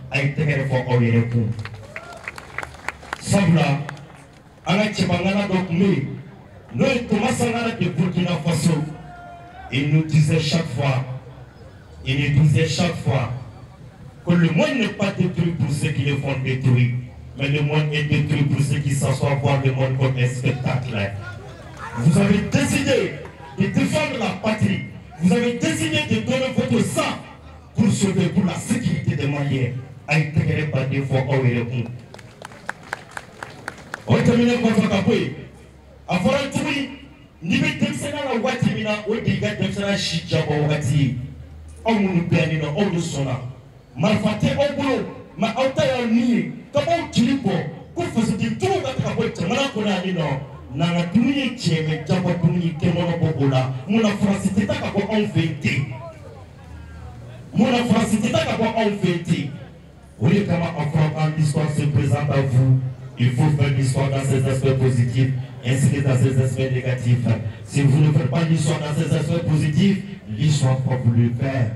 a été fait pour les recours. Sabla, à la Tchibangana, donc, nous, Thomas Sanara de Burkina Faso, il nous disait chaque fois, il nous disait chaque fois que le monde n'est pas détruit pour ceux qui le font détruire, mais le monde est détruit pour ceux qui s'assoient voir le monde comme un spectacle. Vous avez décidé de défendre la patrie, vous avez décidé de donner votre sang pour sauver pour la sécurité des Maliens. A été créé par des fois au Yérekoum. On termine contre Kapoué. A Foratoui, Nibé Demsena la Watimina, ou des gars Demsena Chidjaba Wati. On nous bénit, on nous sonna. Malfaté au boulot, ma autaya ni, comment tu dis pour faisait du tout à Kapoué, Manakona Nino, Nana Tuni, Tchèque, Jabatouni, Kemono Bobola, mon francité à quoi on fait. Mon francité à quoi on fait. Vous voyez comment en l'histoire se présente à vous. Il faut faire l'histoire dans ses aspects positifs ainsi que dans ses aspects négatifs. Si vous ne faites pas l'histoire dans ses aspects positifs, l'histoire va vous le faire.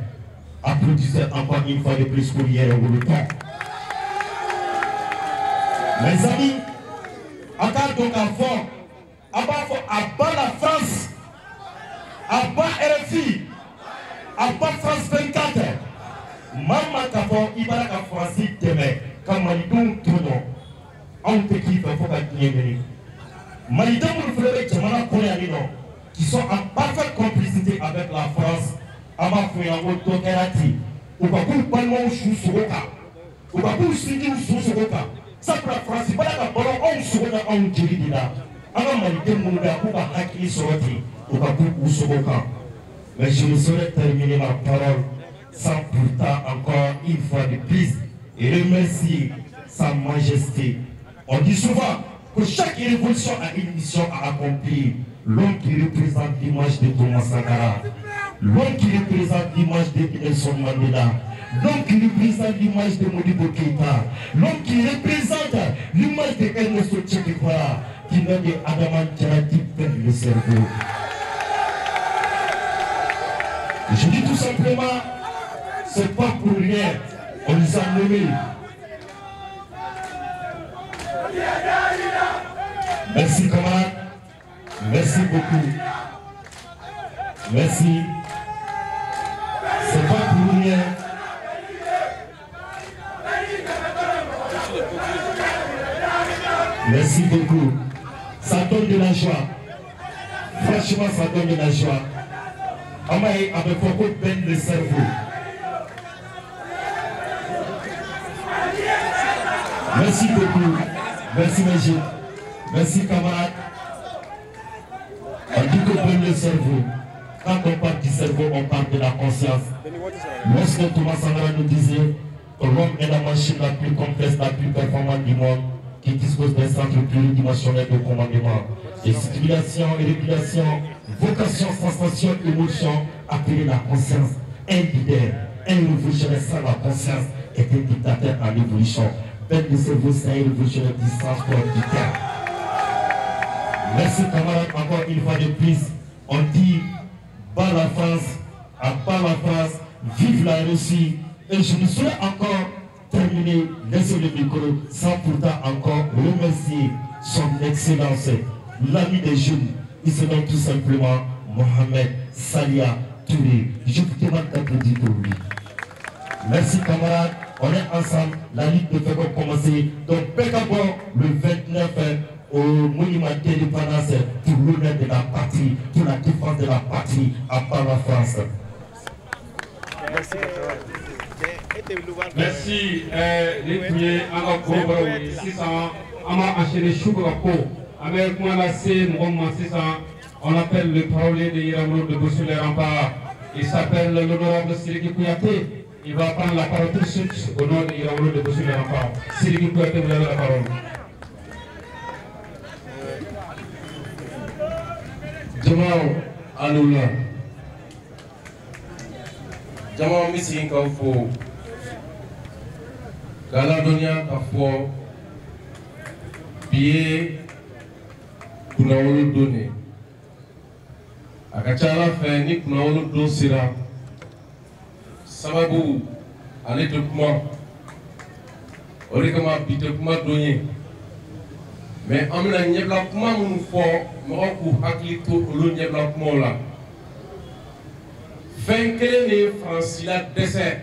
Applaudissez encore une fois de plus pour hier ou le temps. Mes amis, encore donc Abba la France, Abba RFI, Abba France 24, Maman Kafo, Ibaraka France demain, quand Malidou Tono, on te kiffe, il faut pas gagner. Malidou Moulfleur Jamana Koyanino, qui sont en parfaite complicité avec la France, Ama Fuyango Tokerati, ou pas pour Palmo Choussouka, ou pas pour Sidi Choussouka, ça pour la France, pas la ballon, on souhaite en Djiridina. Mais je ne saurais terminer ma parole sans pourtant encore une fois de plus remercier Sa Majesté. On dit souvent que chaque révolution a une mission à accomplir. L'homme qui représente l'image de Thomas Sankara, l'homme qui représente l'image de Nelson Mandela, l'homme qui représente l'image de Modibo Keïta, l'homme qui représente l'image de Ernesto Che Guevara, qui vient de Adaman Djarati perd le cerveau. Je dis tout simplement, c'est pas pour rien, on les a nommés. Merci camarades, merci beaucoup. Merci. C'est pas pour rien. Merci beaucoup. Ça donne de la joie. Franchement, ça donne de la joie. Amaï avec beaucoup de peine de cerveau. Merci beaucoup. Merci Magic. Merci camarades. On dit qu'on peine le cerveau. Quand on parle du cerveau, on parle de la conscience. Lorsque Thomas Sankara nous disait que l'homme est la machine la plus complexe, la plus performante du monde, qui dispose d'un centre pluridimensionnel de commandement, et stimulation et régulation, vocation, sensation, émotion, appelée la conscience. Un leader, un révolutionnaire sans la conscience est un dictateur en évolution. Ben de cerveau, c'est un révolutionnaire du sens du terme. Merci camarades, encore une fois de plus. On dit bas la France, à bas la France, vive la Russie. Et je ne saurais encore terminer, laisser le micro sans pourtant encore remercier son excellence, l'ami des jeunes. Il se nomme tout simplement Mohamed Salia Touré. Je vous demande d'applaudir pour lui. Merci camarades, on est ensemble. La Ligue de Féco commencer. Donc Pécabon le 29 au monument d'indépendance pour l'honneur de la patrie, pour la défense de la patrie à part la France. Merci. Les premiers en Octobre 600, on a enchaîné Choukouapo. Avec moi, là, c'est Mohamed 600. On appelle le parolier de Iramou de Boussou les remparts. Il s'appelle l'honorable Siriki Kouyaté. Il va prendre la parole tout de suite au nom de Iramou de Boussou les remparts. Siriki Kouyaté, vous avez la parole. Jamal Alula. Jamal missing for Galadonia Kafo Pied Kunaolo Donné. Akachala fait ni Kunaolo Don Sira Sababu Allez de moi Orikama Bite Kuma Donné. Mais on a un Kuma Moufo, Moroku Aklito, Olo Nyebla Kumola. Fin quel est Francila dessert?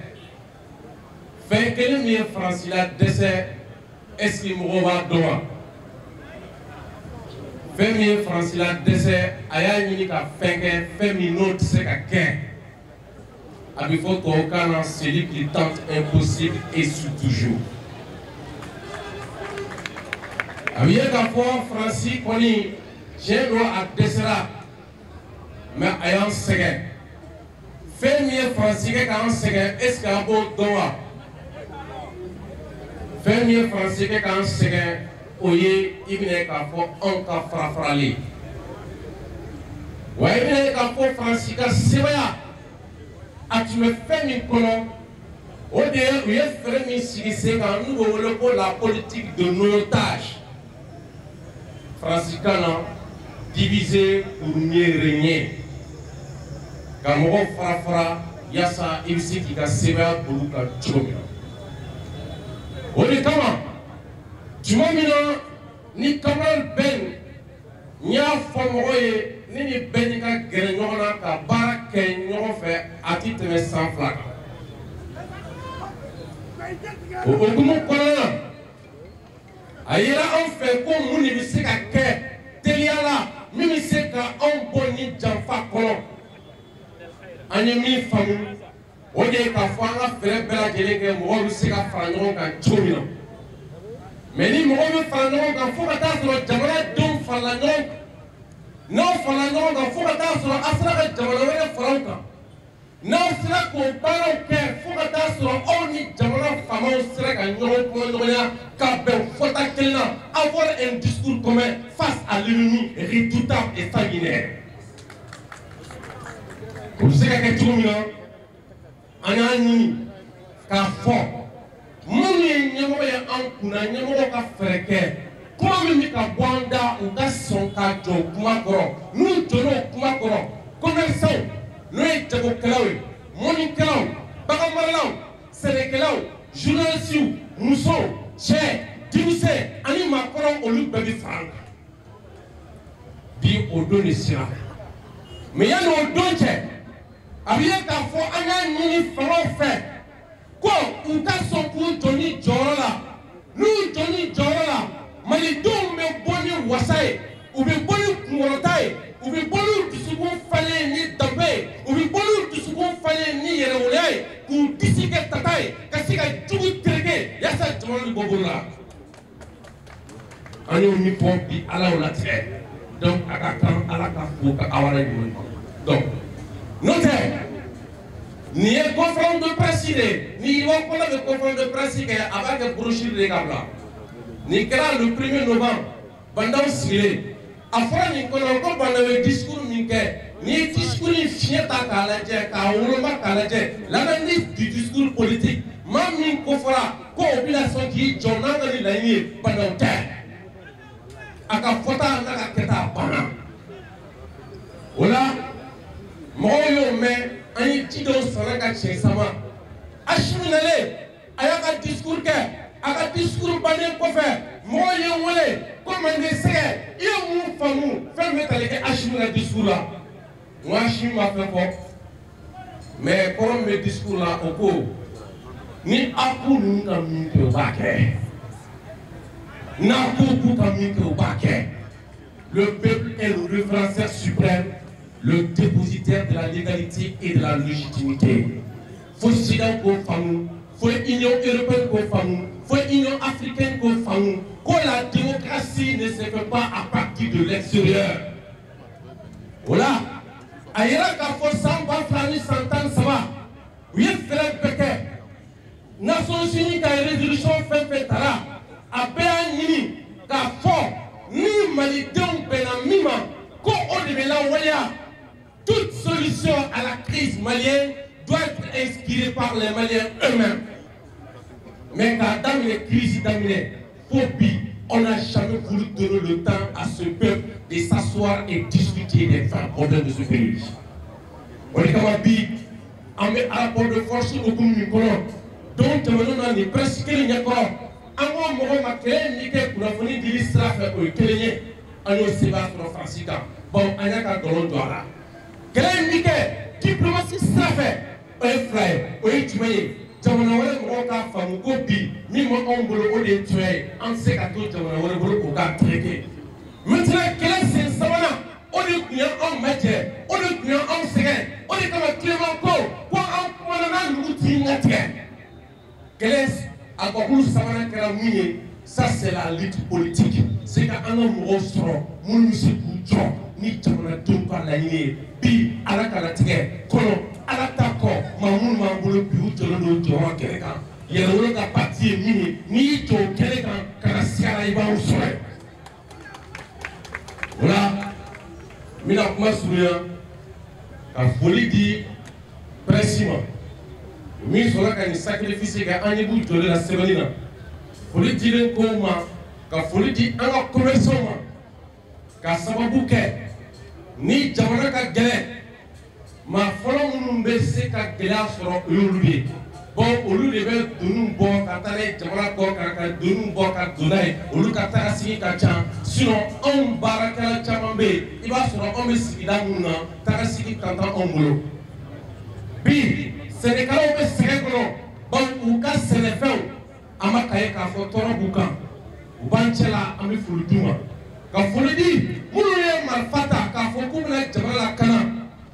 Fin quel est Francila dessert? Est-ce qu'il me revoit doigt? Fin Francila dessert, Aya Nika Fenke, Femi note c'est à quin. Abifo Tookana, celui qui tente impossible et sous toujours. Aviez d'abord Francis Pony, j'ai droit à Dessera, mais ayant second. Fais mieux Francis qu'un second, est-ce qu'un beau doigt? Fais mieux Francis qu'un second, oye, il venait qu'à faire un cas frappé. Ouais, il venait qu'à faire Francis qu'à Sévaya. Ah, tu me fais mes colons. Au dehors, il y a fait mes signes quand nous développons la politique de notage. Franciscana divisé pour mieux régner. Quand on fera, il y a ça ici qui a sévé pour le chômage. On est comment? Tu m'as mis là, ni Kamal Ben, Nya fomoye nini benika gerenyona ka bara kenyo fe ati teme sans flac. Ogumu kola ayira on fait ko muni bisika ke teliala mimi seka on boni jamfa kono anyemi famu oje ka fanga fere bela jeleke mo bisika franyo kan chomino meni mo be franyo kan fuka tasro jamana dum franyo no franyo kan fuka tasro asra jamana wele franka no sira ko baro ke fuka tasro oni jamana famo sira kan nyono ko nyonya ka be fota kelna avoir un discours commun face à l'ennemi redoutable et sanguinaire. Pour ce qui est tout anani ka fo muni nyamo ya ankuna nyamo ka freke kuma mi ka bonda o ka son ka jo kuma koro nu jono kuma koro commerçant no e jago kalawe moni kalaw bagamarlaw senekelaw journaliste muso che dimise ani makoro olu bebi franka bi odoni sira me ya no donche abiye ka fo anya nyini faro fe ko nka so ku joni jorola nu joni jorola mali dum me boni wasai ubi boni kumorotai ubi boni disugo fale ni dambe ubi boni disugo fale ni yerewulai ku disike tatai kasika jugu terege yasa jomolu bobola ani mi po bi ala wala tre donc aka kan ala ka fo ka awara ni donc notez, ni une conférence de presse, ni une conférence de presse avec un brochure de Gabla. Ni le 1er novembre, pendant Siré, après ni pendant le discours ni discours ni fier ta kalaje, ka ulama kalaje, la même du discours politique, même ni conférence, population qui journal de l'année pendant terre. Aka fota na keta bana. Voilà. Moyo me ani tido saraka che sama ashminale ayaka discours ke aka discours banen ko fe moyo wole ko mande se ye mu famu fe metale ke ashmina discours la moi shima fe ko mais comme me discours la oko ni aku ni ka mi ke bake na ku ka mi ke bake le peuple est le référendaire suprême, le dépositaire de la légalité et de la légitimité. Faut Soudan qu'on fasse, faut Union européenne qu'on fasse, faut Union africaine qu'on fasse. Que la démocratie ne se fait pas à partir de l'extérieur. Voilà. Aïra ka faut samba flani santan sama. Oui, frère Pékin. Nations Unies ka résolution fait tara. Abéa nini ka fort. Ni malidon benamima. Ko odebela waya. Toute solution à la crise malienne doit être inspirée par les Maliens eux-mêmes. Mais quand dans les crises dominées, on n'a jamais voulu donner le temps à ce peuple de s'asseoir et discuter des vrais problèmes de ce pays. On est comme un big, on met à rapport de force au communes. Donc, on est presque les Nyakoro. On m'a créé pour la venir de l'Israël au Kéléné, on est aussi bas pour le Franciscan. Bon, on a qu'à Dolon Douara. Quel est diplomatie strafée? On est frère, on est tué. Jamana wale mwoka famu kopi mi mo ombolo ode tué en se ka to jamana wale bolo ko ka traité maintenant quel est ce sabana ode kuya on maje ode kuya on segen ode kama Clément ko on na luti ngate quel est akokulu sabana kala munye ça c'est la lutte politique c'est ka anga monstre mun musiku jo ni jamana dum pa la ni bi ala kala tige kono ala tako mamun mambolo biu tolo do jowa keleka yero ka parti mini ni to keleka kana siara iba usore voilà mina kuma suya ka foli di presima mi sola ka ni sacrifice ka anibu tolo la sebalina foli di len ko ma ka foli di anga commerçant ma ka sababu ke ni jamana ka gele ma folo munun be se ka gela soro yolubi bon olu de bɛ donu bɔ ka taa n'a ye jamana kɔ kan ka donu bɔ ka don n'a ye olu ka taga sigi ka ca sinon anw baarakɛla caman bɛ yen i b'a sɔrɔ anw bɛ sigida minnu na taga sigi ka taa anw bolo bi sɛnɛkɛlaw bɛ sɛgɛn kɔnɔ bawo u ka sɛnɛfɛnw a ma ka ye k'a fɔ tɔɔrɔ b'u kan u b'an cɛ la an bɛ foli d'u ma ka foli di minnu ye marifa ta k'a fɔ k'u bɛna jamana lakana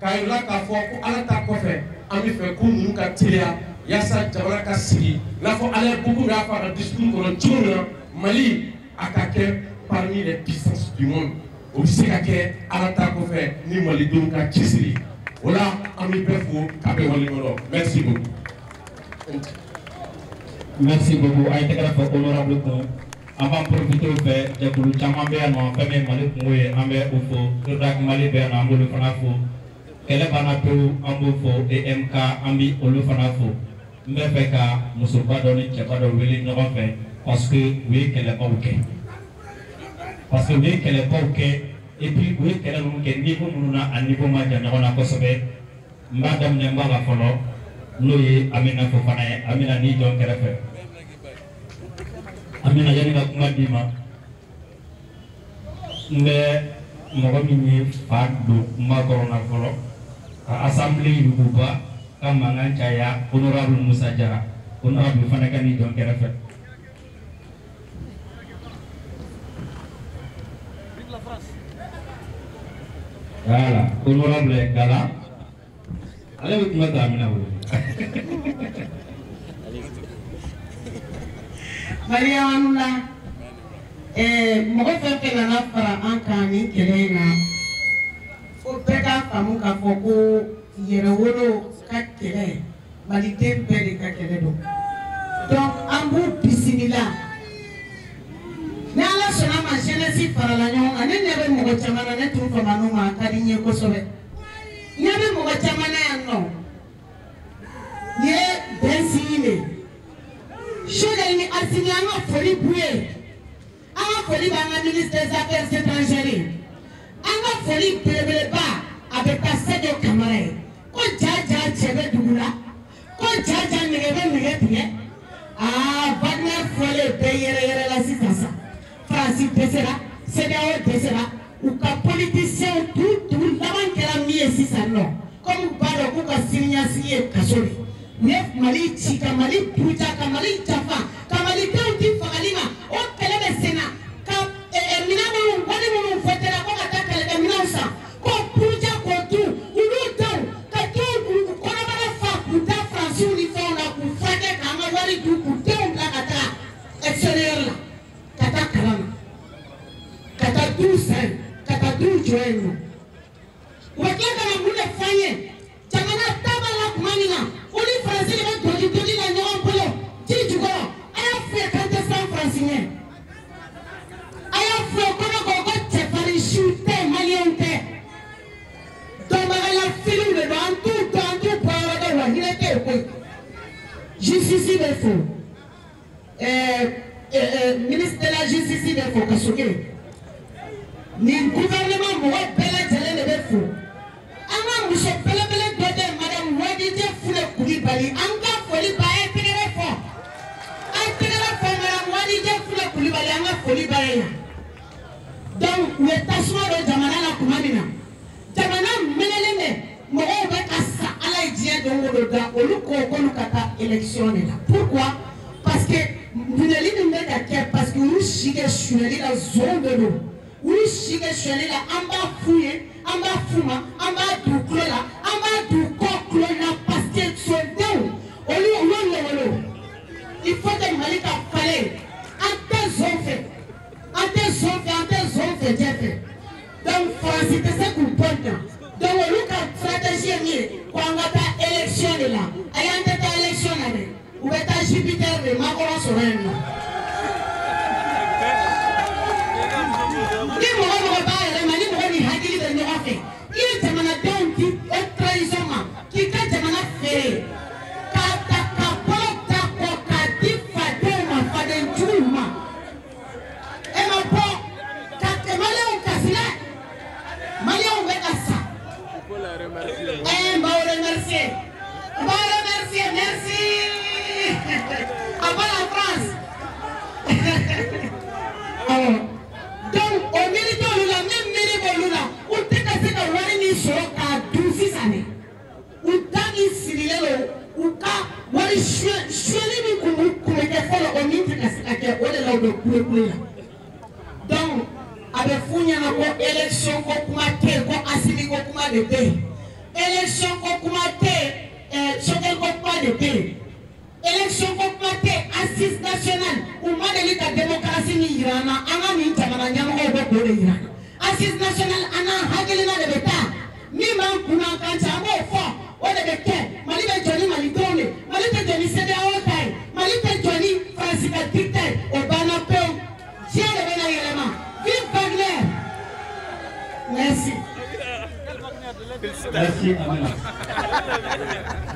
k'a yir'u la k'a fɔ ko ala ta kɔfɛ an bɛ fɛ ko ninnu ka teliya yasa jamana ka sigi n'a fɔ ala ye beaucoup y'a fɔ a ka discours kɔnɔ cogo min na Mali a ka kɛ parmi les puissances du monde o bɛ se ka kɛ ala ta kɔfɛ ni malidenw ka cɛsiri o la an bɛ bɛɛ fo k'a bɛɛ waleɲumandɔn merci beaucoup. Merci beaucoup. A été grave honorable kun. An b'an profiter o fɛ jɛkulu caman bɛ yan nɔ fɛn min ye Mali kungo ye an bɛ o fo Rodac Mali bɛ yan nɔ an b'olu fana fo kɛlɛ banna pewu an b'o fo EMK an bɛ olu fana fo n bɛ fɛ ka musoba dɔ ni cɛba dɔ wele ɲɔgɔn fɛ parce que u ye kɛlɛbaw kɛ et puis u ye kɛlɛ ninnu kɛ niveau minnu na a niveau ma jan ɲɔgɔn na kosɛbɛ n b'a daminɛ n b'a la fɔlɔ n'o ye Amina Fofana ye Amina n'i jɔ n kɛrɛfɛ. Amina yani ka kuma di ma n bɛ mɔgɔ min ye fa don kuma kɔrɔ na fɔlɔ ka assemblée yuguba ka mankan caya honorable Musa Jara honorable fana ka n'i jɔ n kɛrɛfɛ. Voilà honorable Gala ale bɛ kuma ta Amina wele. Mariam la mɔgɔ fɛn fɛn nana fara an kan nin kɛlɛ in na fo bɛɛ k'a faamu k'a fɔ ko yɛrɛwolo ka kɛlɛ maliden bɛɛ de ka kɛlɛ don donc an b'u bisimila ni ala sɔnna ma jeunesse farala ɲɔgɔn kan ne ɲɛ bɛ mɔgɔ caman na ne tun famana ma a ka di n ye kosɛbɛ ɲɛ bɛ mɔgɔ caman na yan nɔ n ye bɛn signé Chega ni asini anga foli buye anga foli banga ministre des affaires étrangères anga foli belebeleba avec ta Sadio Camara ko jaja chebe dugula ko jaja nege tiye Wagner fole be yere la sisasa France desera CEDEAO desera ou ka politicien tout laban kera miye sisano comme bado ko ka signa signé kasori Nef Mali Chika Mali Puja Kamali Jafa Kamali County Fagalima o kelebe sena ka minamo wale mo fotera ko kata kelebe minausa ko Puja ko tu ulu taw ka tu ko na bana fa puta France ni fa na ku fade ka ma wali du ku taw la kata extérieur la kata kalama kata du sen kata du joeno wakya kana mule fanye jamana tabala kumanina Oli français les gens dodi la ñoo polo ci jugo aya fe kan de san français aya fe ko ko te fari shute maliente do ma la filu de dans tout para de la hilete ko justice de fo ministre de la justice de fo kasoke ni gouvernement mo bela jale de fo ama muso bela dote madame Wadije Fule Koulibaly anga foli ba etegere fo madame Wadije Fule Koulibaly anga foli ba ya donc le tasuma do jamana la kumamina jamana meneleme mo o be kasa ala ijie do ngodo da oluko konu kata élection là pourquoi parce que muneli ni meka ke parce que ulu shige shuneli la zone de l'eau ulu shige shuneli la amba fouye amba fuma amba duklola amba dukoklola parce que son Dieu il faut que Mali ka fale ante zonfe jefe donc France te se kumponta donc olu ka stratégie ni kwanga ta élection là ayante ta élection là ou beta Jupiter de Macron sorena ni mo ba ele Mali mo ni hakili de ni afe il jamana don ti trahison ma ki ka jamana fe merci. Avant la France. Donc, au milieu de la même mairie, où tu as fait la loi ni sur à 12 années. Où tu as mis Cyril, où tu as wali choisi comme des folles au milieu de la loi. Donc, avec Founia, élection comme assimi comme de paix. Élection comme choquer comme de paix. Élection comme assise nationale ou madeli la démocratie ni Irana, ana ni tamana nyamo ko de Irana. Assise nationale ana hagelina de l'État. Ni man kuna kancha mo fo, o de beke, mali be joni mali drone, mali te joni sede awotai, mali te joni Francisca dictate, Obama pe. Tiens le bena élément. Vive Wagner. Merci. Merci Amina.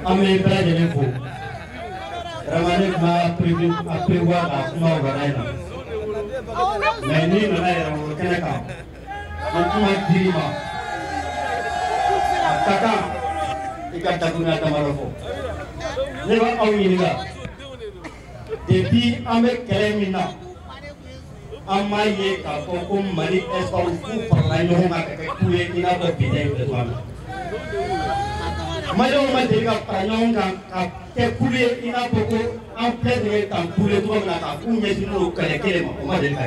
Amina Bala de l'info. Ramane m'a prévu à prévoir à comment on va aller. Mais ni le maire au Canada. Donc m'a dit Kaka, il y a Takuna Tamarofo. Ne va pas oublier là. Depuis avec Kélémina, Amaye Kako Mali Espoir pour la Yoma Kakoué qui n'a pas pu être toi. Mayo Madriga Panyonga, Kakoué qui n'a pas en plein de temps pour les trois là, où il y a une calculée, on va dire.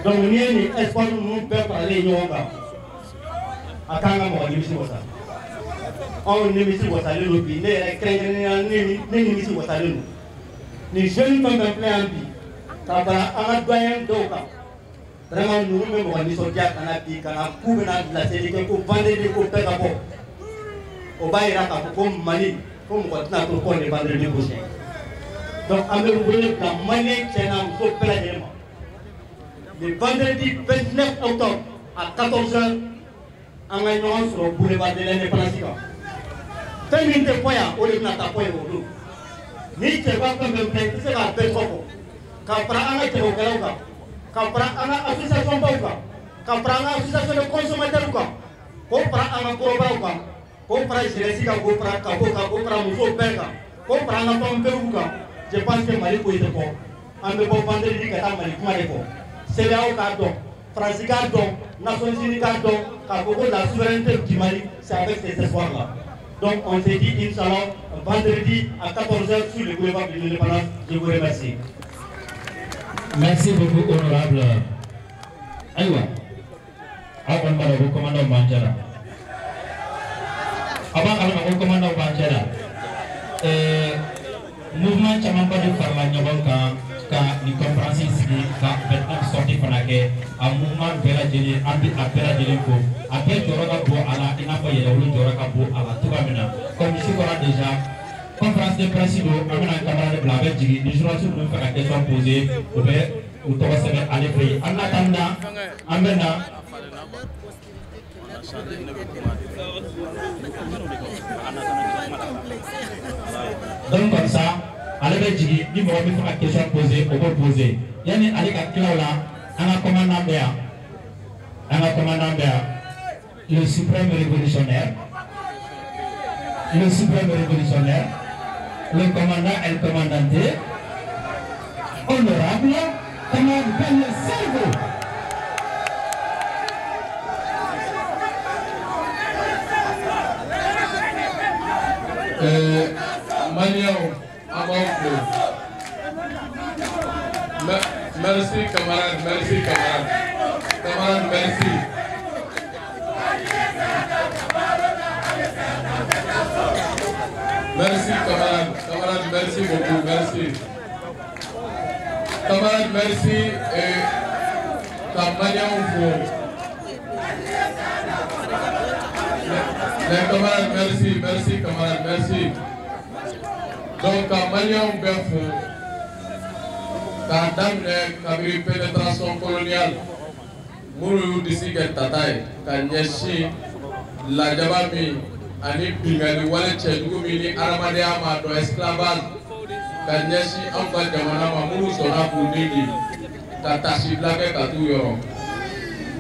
Donc, il y a une espoir nous peut parler Yonga. Akanga mo ni misi wasa. On ni misi wasa le lobi, ne krengre ni misi wasa le. Ni jeune femme en plein ambi. Kabara anga doyen doka. Vraiment nous même on ni sodia kana pi kana kubena la série ko vendredi ko peka po. O bayira ka ko mali ko mo tna ko ko ne vendredi prochain. Donc ame voulez la manie tena ko pela dema. Le vendredi 29 octobre à 14h en gagnant sur le boulevard de l'indépendance. Fais une des points au lieu de ta pointe au dos. Ni tu vas comme un plein, c'est la belle coco. Capra Anna Teroka, Capra Anna Association Bauka, Capra Anna Association de consommateurs, Compra Anna Corobauka, Compra Jessica Gopra, Kaboka, Gopra Muso Berga, Compra Anna Pomperuka. Je pense que Maliko est bon. En me bon vendredi, Kata Maliko. C'est là au carton. France Gardon, Nations Unies Gardon, Kabogo, la souveraineté du Mali, c'est avec ces espoirs-là. Donc on s'est dit, Inch'Allah, vendredi à 14h sur le boulevard de l'indépendance. Je vous remercie. Merci beaucoup, honorable. Aïwa. Avant de commandant Banjara. Avant de commandant Banjara. Mouvement Chamamba de Farla Nyabanka. Ni conférence ici ka maintenant sorti fanake a mouvement bela jeli ambi apela jeli ko appel joroga bo ala ina fa yele wulu joroga bo ala tubamina comme ici qu'on a déjà conférence de presse do amina camarade blabe jigi ni journaliste nous faire la question posée ou to sebe ale fay en attendant amena donc comme ça allez dire ni moi me faire la question posée on peut poser yani allez ka claula ana commandant le suprême révolutionnaire le commandant et le commandante honorable commandant Ben Servo. Merci camarade, merci. Camarade, merci. Merci camarade, merci beaucoup, merci. Camarade, merci et campagne les camarades, merci camarade, merci. Donc campagne quand il pénétration coloniale, Mourou d'ici Tataï, Kanyeshi, la Jabami, Ani Bingali, Wale Chedgoumini, Aramadéama, dans esclavage, Kanyeshi, Amba Jamanama, Mourou Sona Poudini, Tatashi Blake Katouyo,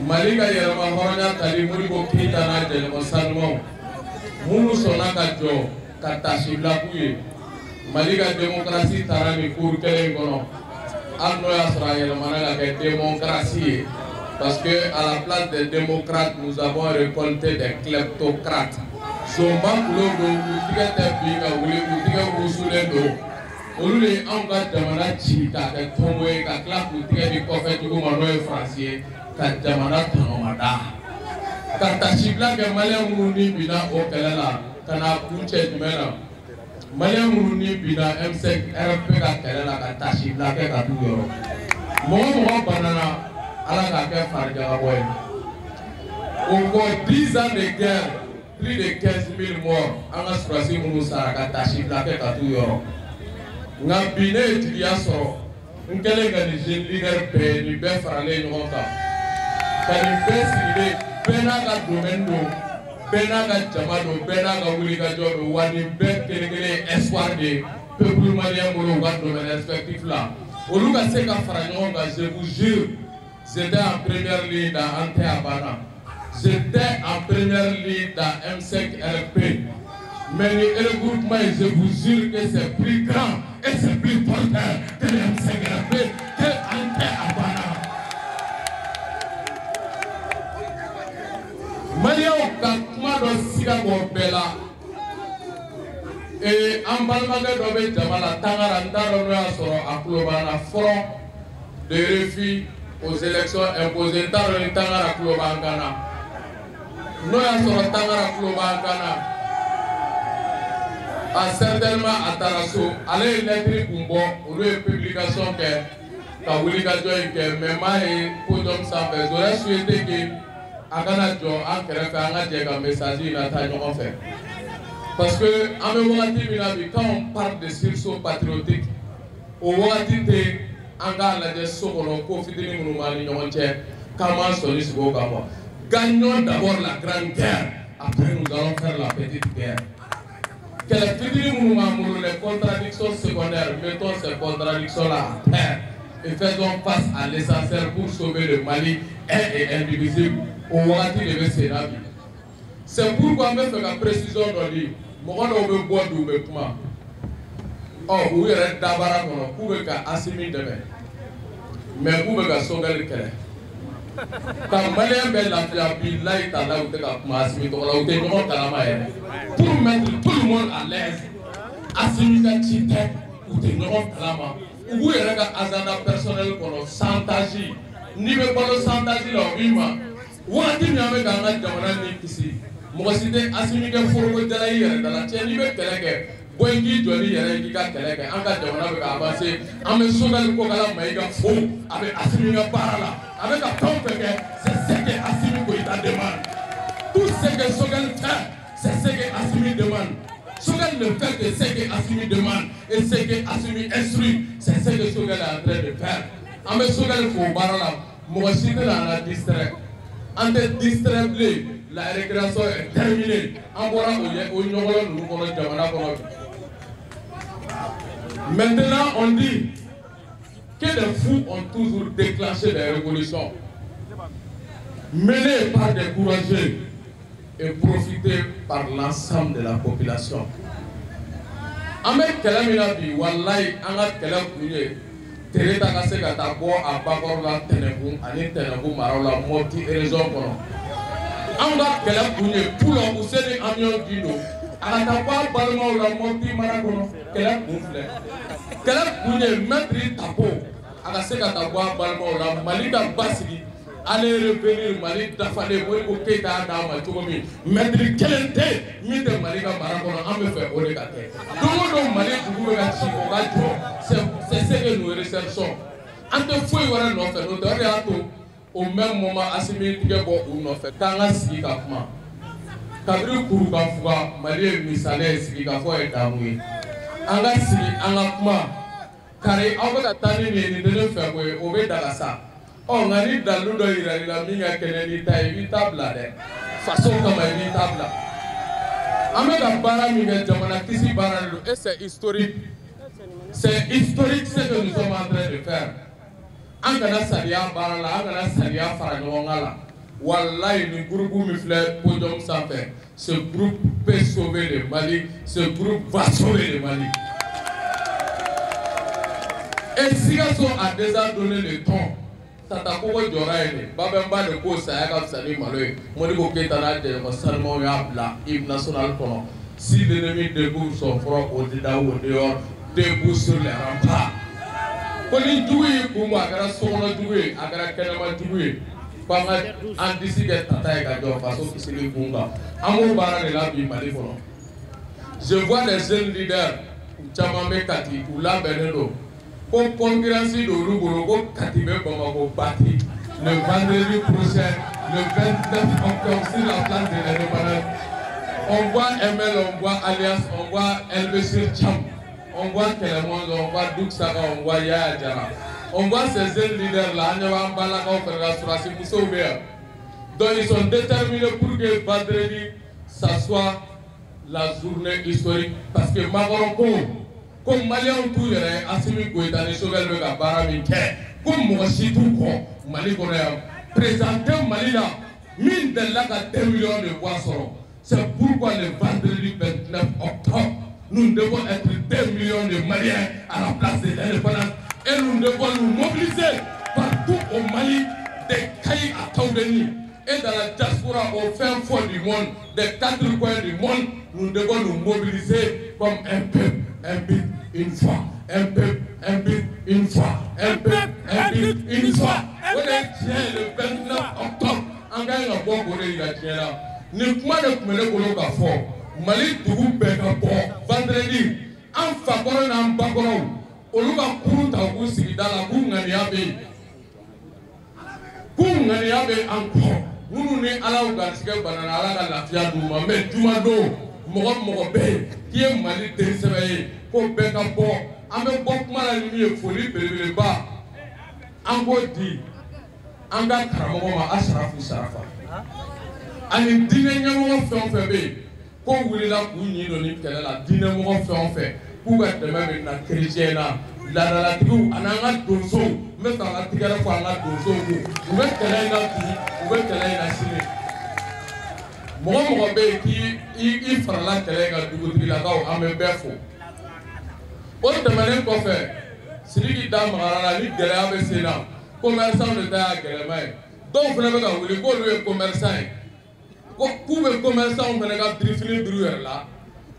Malika Yerama Horna, Tali Mouribo Kitana, Jelmo Salmon, Mourou Sona Kajo, Tatashi Blakouye. Mali ka démocratie taara ni cour kelen kɔnɔ hali n'o y'a sɔrɔ a yɛlɛmana ka kɛ démocratie ye parce que à la place des démocrates nous avons récolté des kleptocrates zonba kulo don u tigɛ tɛ bin ka wuli u tigɛ wusulen don olu de ye anw ka jamana ci k'a kɛ tɔngo ye ka tila k'u tigɛ di kɔfɛ jugu ma n'o ye faransi ye ka jamana tɔnɔmada ka tasibila kɛ maliyɛn minnu ni binna o kɛlɛ la ka n'a kun cɛ jumɛn na maliyɛn minnu ni binna M5 RP ka kɛlɛ la ka tasibila kɛ ka t'u yɔrɔ mɔgɔ mɔgɔ banana ala k'a kɛ farijagabɔ ye o kɔ 10 ans de guerre plus de 15 000 morts an ka surasi minnu sara ka tasibila kɛ ka t'u yɔrɔ nka bi ne ye tigiya sɔrɔ n kɛlen ka nin jeune leader bɛɛ nin bɛɛ faralen ɲɔgɔn kan ka nin bɛɛ sigilen bɛɛ n'a ka domaine don bɛɛ n'a ka jama don bɛɛ n'a ka wulikajɔ don wa nin bɛɛ kelen kelen ye espoir de ye peuple malien bolo u ka domaine respectif la olu ka se ka fara ɲɔgɔn kan je vous jure j'étais en première ligne dans Ante Abana j'étais en première ligne dans M5 RP mais le regroupement je vous jure que c'est plus grand et c'est plus porteur que le M5 RP que Ante Abana. Maliyɛnw ka kuma dɔ siga bɔ bɛɛ la an balimakɛ dɔ bɛ jama la Tangara n t'a dɔn n'o y'a sɔrɔ a tulo b'an na front de refus aux élections imposées n t'a dɔn ni Tangara tulo b'an kan na n'o y'a sɔrɔ Tangara tulo b'an kan na certainement a taara so ale ye lettre kun bɔ olu ye publication kɛ ka wulikajɔ in kɛ mais m'a ye podium sanfɛ j'aurais souhaité que a kana jɔ an kɛrɛfɛ an ka jɛ ka message in lataa ɲɔgɔn fɛ parce que an bɛ wagati min na bi quand on parle de sursaut patriotique o wagati tɛ an k'a lajɛ so kɔnɔ ko fitinin minnu b'an ni ɲɔgɔn cɛ k'an m'an sɔnni sigi o kan quoi gagnons d'abord la grande guerre après nous allons faire la petite guerre kɛlɛ fitinin minnu b'an bolo les contradictions secondaires mettons ces contradictions là à terre et faisons face à l'essentiel pour sauver le Mali un et indivisible. C'est pourquoi on veut faire la précision dans le livre. Mɔgɔ dɔw bɛ bɔ bi u bɛ kuma u yɛrɛ dabara kɔnɔ k'u bɛ ka Asimi dɛmɛ mais k'u bɛ ka Sogɛli kɛlɛ ka maliyɛn bɛɛ lafiya bilayi tala u tɛ ka kuma Asimi tɔgɔ la u tɛ ɲɔgɔn kalama yɛrɛ pour mettre tout le monde à l'aise Asimi ka ci tɛ u tɛ ɲɔgɔn kalama u b'u yɛrɛ ka agenda personnel kɔnɔ chantage n'i bɛ balo chantage la o b'i ma waati min an bɛ k'an ka jamana ni kisi mɔgɔ si tɛ Asimi kɛ foroko jala i yɛrɛ dala cɛ n'i bɛ kɛlɛ kɛ bɔ i k'i jɔ n'i yɛrɛ ye k'i ka kɛlɛ kɛ an ka jamana bɛ ka avancer an bɛ Sogɛli ko kala Mayiga fo a bɛ Asimi ka baara la a bɛ ka fɛn o fɛn kɛ c'est ce que Asimi Goïta demande tout ce que Sogɛli fait c'est ce que Asimi demande Sogɛli ne fait que ce que Asimi demande et ce que Asimi instruit c'est ce que Sogɛli est en train de faire an bɛ Sogɛli fo baara la mɔgɔ si tɛ na an la distraire an tɛ distraire bilen la récréation est terminée an bɔra o ɲɔgɔnlɔ ninnu kɔnɔ jamana kɔnɔ maintenant on dit que les fous ont toujours déclenché des révolutions menées par des courageux et profitées par l'ensemble de la population an bɛ kɛlɛ min na bi walayi an ka kɛlɛ kun ye Tereta ka se ka taa bɔ a bakɔrɔ la Tɛnɛkun ani Tɛnɛkun maraw la Mopti région kɔnɔ anw ka kɛlɛ kun ye Pulo Useni Amion Gindo a ka taa bɔ a balimaw la Mopti mara kɔnɔ kɛlɛ kun filɛ kɛlɛ kun ye Maître Tapo a ka se ka taa bɔ a balimaw la Mali ka basigi ale revenir Mali dafalen Modibo Keyita y'a d'a ma cogo min Maître kelen tɛ min tɛ Mali ka mara kɔnɔ an bɛ fɛ o de ka kɛ don o don Mali dugu bɛ ka ci o ka jɔ c'est ce que nous recherchons an tɛ foyi wɛrɛ nɔfɛ n'o tɛ o de y'a to au même moment Asimi tigɛ bɔ u nɔfɛ k'an ka sigi ka kuma kabiri kuru ka fuga Mali ye misaliya ye sigi ka fɔ ye damu ye an ka sigi an ka kuma kari aw bɛ ka taa ni nin ye nin tɛ ne fɛ ko ye o bɛ daga sa nka ni dalu dɔ yira i la min ka kɛnɛ n'i ta ye i b'i ta bila dɛ faso kama i b'i ta bila an bɛ ka baara min kɛ jamana kisi baara de don et c'est historique ce que nous sommes en train de faire an kana sariya baara la an kana sariya fara ɲɔgɔn kan la walayi ni groupe min filɛ podium sanfɛ ce groupe peut sauver le Mali ce groupe va sauver le Mali Et Sigasso a déjà donné le ton. Tata Koko Djoraïne, Babemba de Ko Sayaka Sani Maloy, Monico Ketana de Salmon Yabla, Hymne national Kono. Si l'ennemi déboule son front au-delà ou au dehors, debout sur les remparts. Koni Djoui, Kouma, Agara Sono Djoui, Agara Kenama Djoui, Pama Andisi Tata et Gadjo, façon qui se les Bunga. Amour Bara de la vie, Malifono. Je vois des jeunes leaders, Chamame Kati, ou la Benendo. Pour concurrence de Roubourgo, Katibé Bamako Bati, le vendredi prochain, le 29 octobre, sur la place de l'indépendance. On voit ML, on voit Alias, on voit LBC Cham, on voit Kelemon, on voit Duxaga, on voit Yaya Djara. On voit ces jeunes leaders-là, Nyama Balaka, Ferrasura, Moussouber. Donc ils sont déterminés pour que vendredi, ça soit la journée historique. Parce que Magoronko, comme Malian Touyer, Assimi Goïta, les Chovel de Barami, comme Mochitou, Mali présenté Malina, mine de là 2 millions de poissons. C'est pourquoi le vendredi 29 octobre, nous devons être 2 millions de Maliens à la place de l'indépendance et nous devons nous mobiliser partout au Mali, des Caïs à Taoudeni et dans la diaspora au fin fond du monde, des 4 coins du monde, nous devons nous mobiliser comme un peuple, un but, une fois, un peuple, un but, une fois, un peuple, un but, une fois. On est bien le 29 octobre, en gagnant un bon côté, il a tient là. Ni kuma de kumele kolo ka fɔ Mali dugu bɛɛ ka bɔ vendredi an fakɔrɔ n'an bakɔrɔw olu ka kurun ta k'u sigida la k'u ŋaniya bɛ yen k'u ŋaniya bɛ an kɔ minnu ni Ala y'u garisɛgɛ banana Ala ka lafiya d'u ma mais juma don mɔgɔ mɔgɔ bɛ yen k'i ye Mali den sɛbɛ ye ko bɛɛ ka bɔ an bɛ bɔ kuma la ni min ye foli belebeleba an k'o di an ka karamɔgɔ ma Asarafu Sarafa. Ani dinɛ ɲɛmɔgɔ fɛn o fɛn bɛ yen ko wulila k'u ɲin don ni kɛlɛ la dinɛ mɔgɔ fɛn o fɛn k'u ka dɛmɛ bɛ na kerecɛn na laadalatigiw ani an ka donsow n bɛ fɛ an ka tigɛrɛ fɔ an ka donsow ko u bɛ kɛlɛ in na bi u bɛ kɛlɛ in na sini mɔgɔ mɔgɔ bɛ yen k'i farala kɛlɛ in kan dugutigilakaw an bɛ bɛɛ fo o tɛmɛnen kɔfɛ Sidiki da magara la ni gɛlɛya bɛ sen na commerçant de ta y'a gɛlɛma ye dɔw fana bɛ ka wuli k'olu ye commerçant ye. K'u bɛ commerçant fana ka birifini biri yɛrɛ la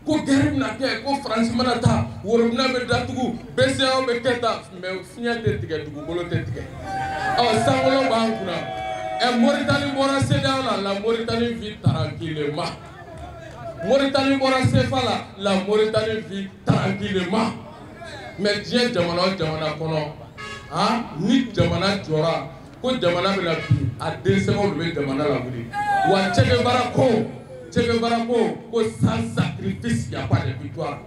ko guerre bɛna kɛ ko Faransi mana taa worobinɛ bɛ datugu BCEAO bɛ kɛ tan mais fiɲɛ tɛ tigɛ dugukolo tɛ tigɛ sankolo b'an kunna Mauritanie bɔra CEDEAO la Mauritanie vit tranquillement Mauritanie bɔra CFA la Mauritanie vit tranquillement mais diɲɛ jamana o jamana kɔnɔ ni jamana jɔra ko jamana bɛna bi a densɛbɛw de bɛ jamana la wuli wa Che Guevara ko sans sacrifice y a pas de victoire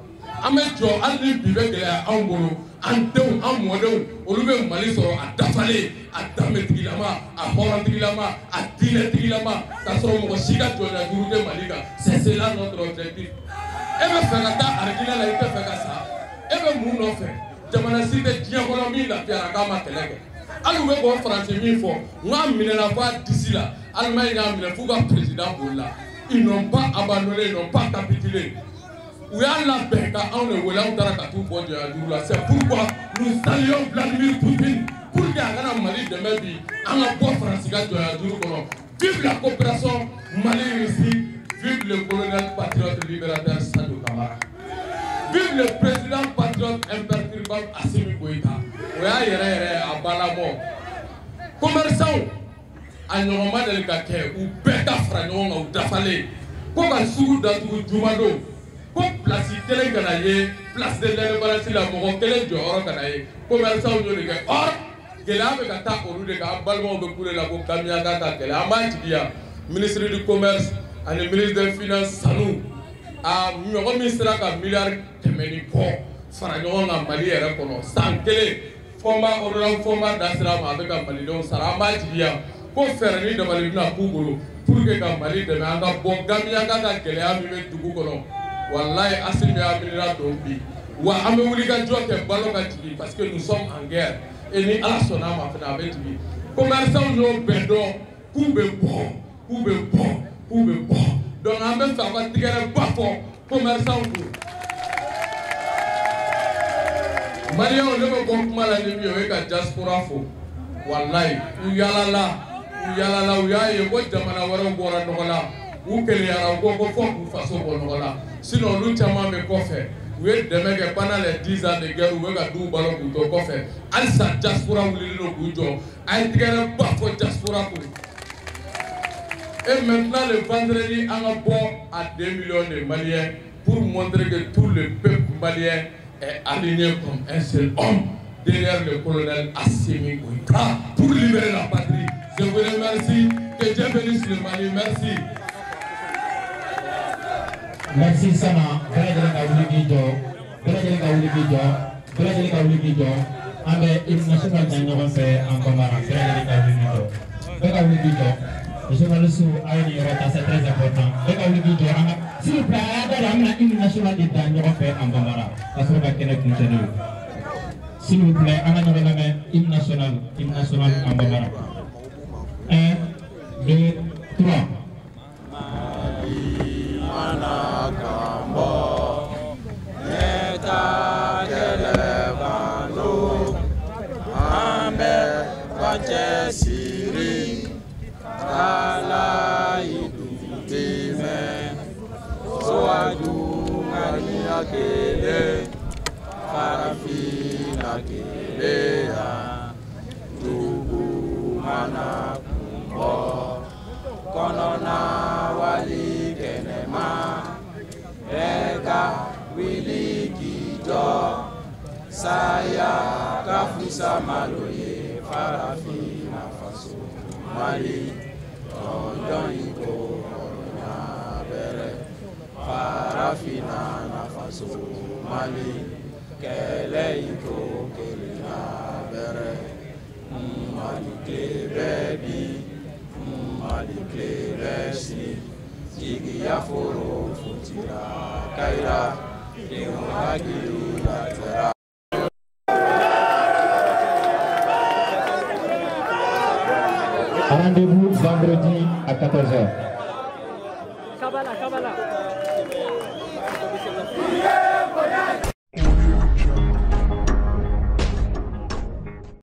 an bɛ jɔ hali ni bi bɛ gɛlɛya anw bolo an denw an mɔdenw olu bɛ Mali sɔrɔ a dafalen a danbetigilama a hɔrɔntigilama a diinɛtigilama k'a sɔrɔ mɔgɔ si ka jɔnya juru tɛ Mali kan c'est cela notre objectif e bɛ fɛ ka taa Aridina la i tɛ fɛ ka sa e bɛ mun nɔfɛ jamana si tɛ diɲɛ kɔnɔ min lafiyara k'a ma kɛlɛ kɛ hali u bɛ k'o Faransi min fɔ n k'a minɛna f'a disi la Allemagne y'a minɛ f'u ka président bolila ils n'ont pas abandonné ils n'ont pas capitulé u y'a labɛn ka anw de wele anw taara ka t'u bɔ jɔnya juru la c'est pourquoi nous saluons Vladimir Poutine pour que a kana Mali dɛmɛ bi an ka bɔ Faransi ka jɔnya juru kɔnɔ vive la coopération Mali-Russie vive le colonel patriote libérateur Sadou Camara vive le président patriote imperturbable Assimi Goïta o y'a yɛrɛ a balamɔ commerçant a ɲɔgɔn ma deli ka kɛ u bɛɛ ka fara ɲɔgɔn kan u dafalen ko ka sugu datugu juma don ko place kelen kana ye place de l'indépendance la mɔgɔ kelen jɔyɔrɔ kana ye commerçant y'o de kɛ or gɛlɛya bɛ ka taa olu de kan an balimaw bɛ kule la ko Kamiyaka ka kɛlɛ an b'a jigiya ministre du commerce ani ministre des finances Sanu a ɲɔgɔn min sera ka miliyari 100 kɔ fara ɲɔgɔn kan Mali yɛrɛ kɔnɔ san kelen fɔnba ordonnance fɔnba da sira ma a bɛ ka malidenw sara an b'a jigiya ko fɛɛrɛ ni dabali bɛna k'u bolo pour que ka Mali dɛmɛ an ka bɔ Kamiyaka ka gɛlɛya min bɛ dugu kɔnɔ wallahi Assimi y'a miirila dɔn bi wa an bɛ wuli ka jɔ kɛ balo ka jigin parce que nous sommes en guerre et ni Ala sɔnna ma fana a bɛ jigin commerçants y'o bɛɛ dɔn k'u bɛ bɔ donc an bɛ fɛ a ka tigɛrɛ ba fɔ commerçants kun Maria on ne peut pas la nuit avec la diaspora fo. Wallahi, ou yalala, ou ya ye ko jamana wara bora nogola. Ou que les arabes ko façon bonogola. Sinon nous chama me ko fait. Ou est demain que pendant les 10 ans de guerre ou ga dou ballon buto ko fait. Alsa diaspora wuli no bujo. Ay tigara ba ko diaspora ko. Et maintenant le vendredi on a bon à 2 millions de Maliens pour montrer que tout le peuple malien est aligné comme un seul homme derrière le colonel Assimi Goïta pour libérer la patrie. Je vous remercie, que Dieu bénisse le Mali, merci. Merci Sana, belajar kawuli gijo, belajar kawuli gijo, ambe international nyanyawan pe angkomara, belajar kawuli gijo. Je vais sur Aïni Rota, c'est très important. S'il vous plaît, il y a national de Daniel fait en Bambara. Parce que s'il vous plaît, on a une national en Bambara. 1, 2, 3. Ala idutime soadu ngania kele farafina kele ya tubu mana kumbo konona wali kenema eka wili kijo saya kafusa maloye farafina faso mali Don iko na bere farafina na faso mali kele iko kele na bere mali klebebi mali klebesi jigi ya foro futira kaira demoragiru latera. Rendez-vous vendredi à 14h. Kabbalah.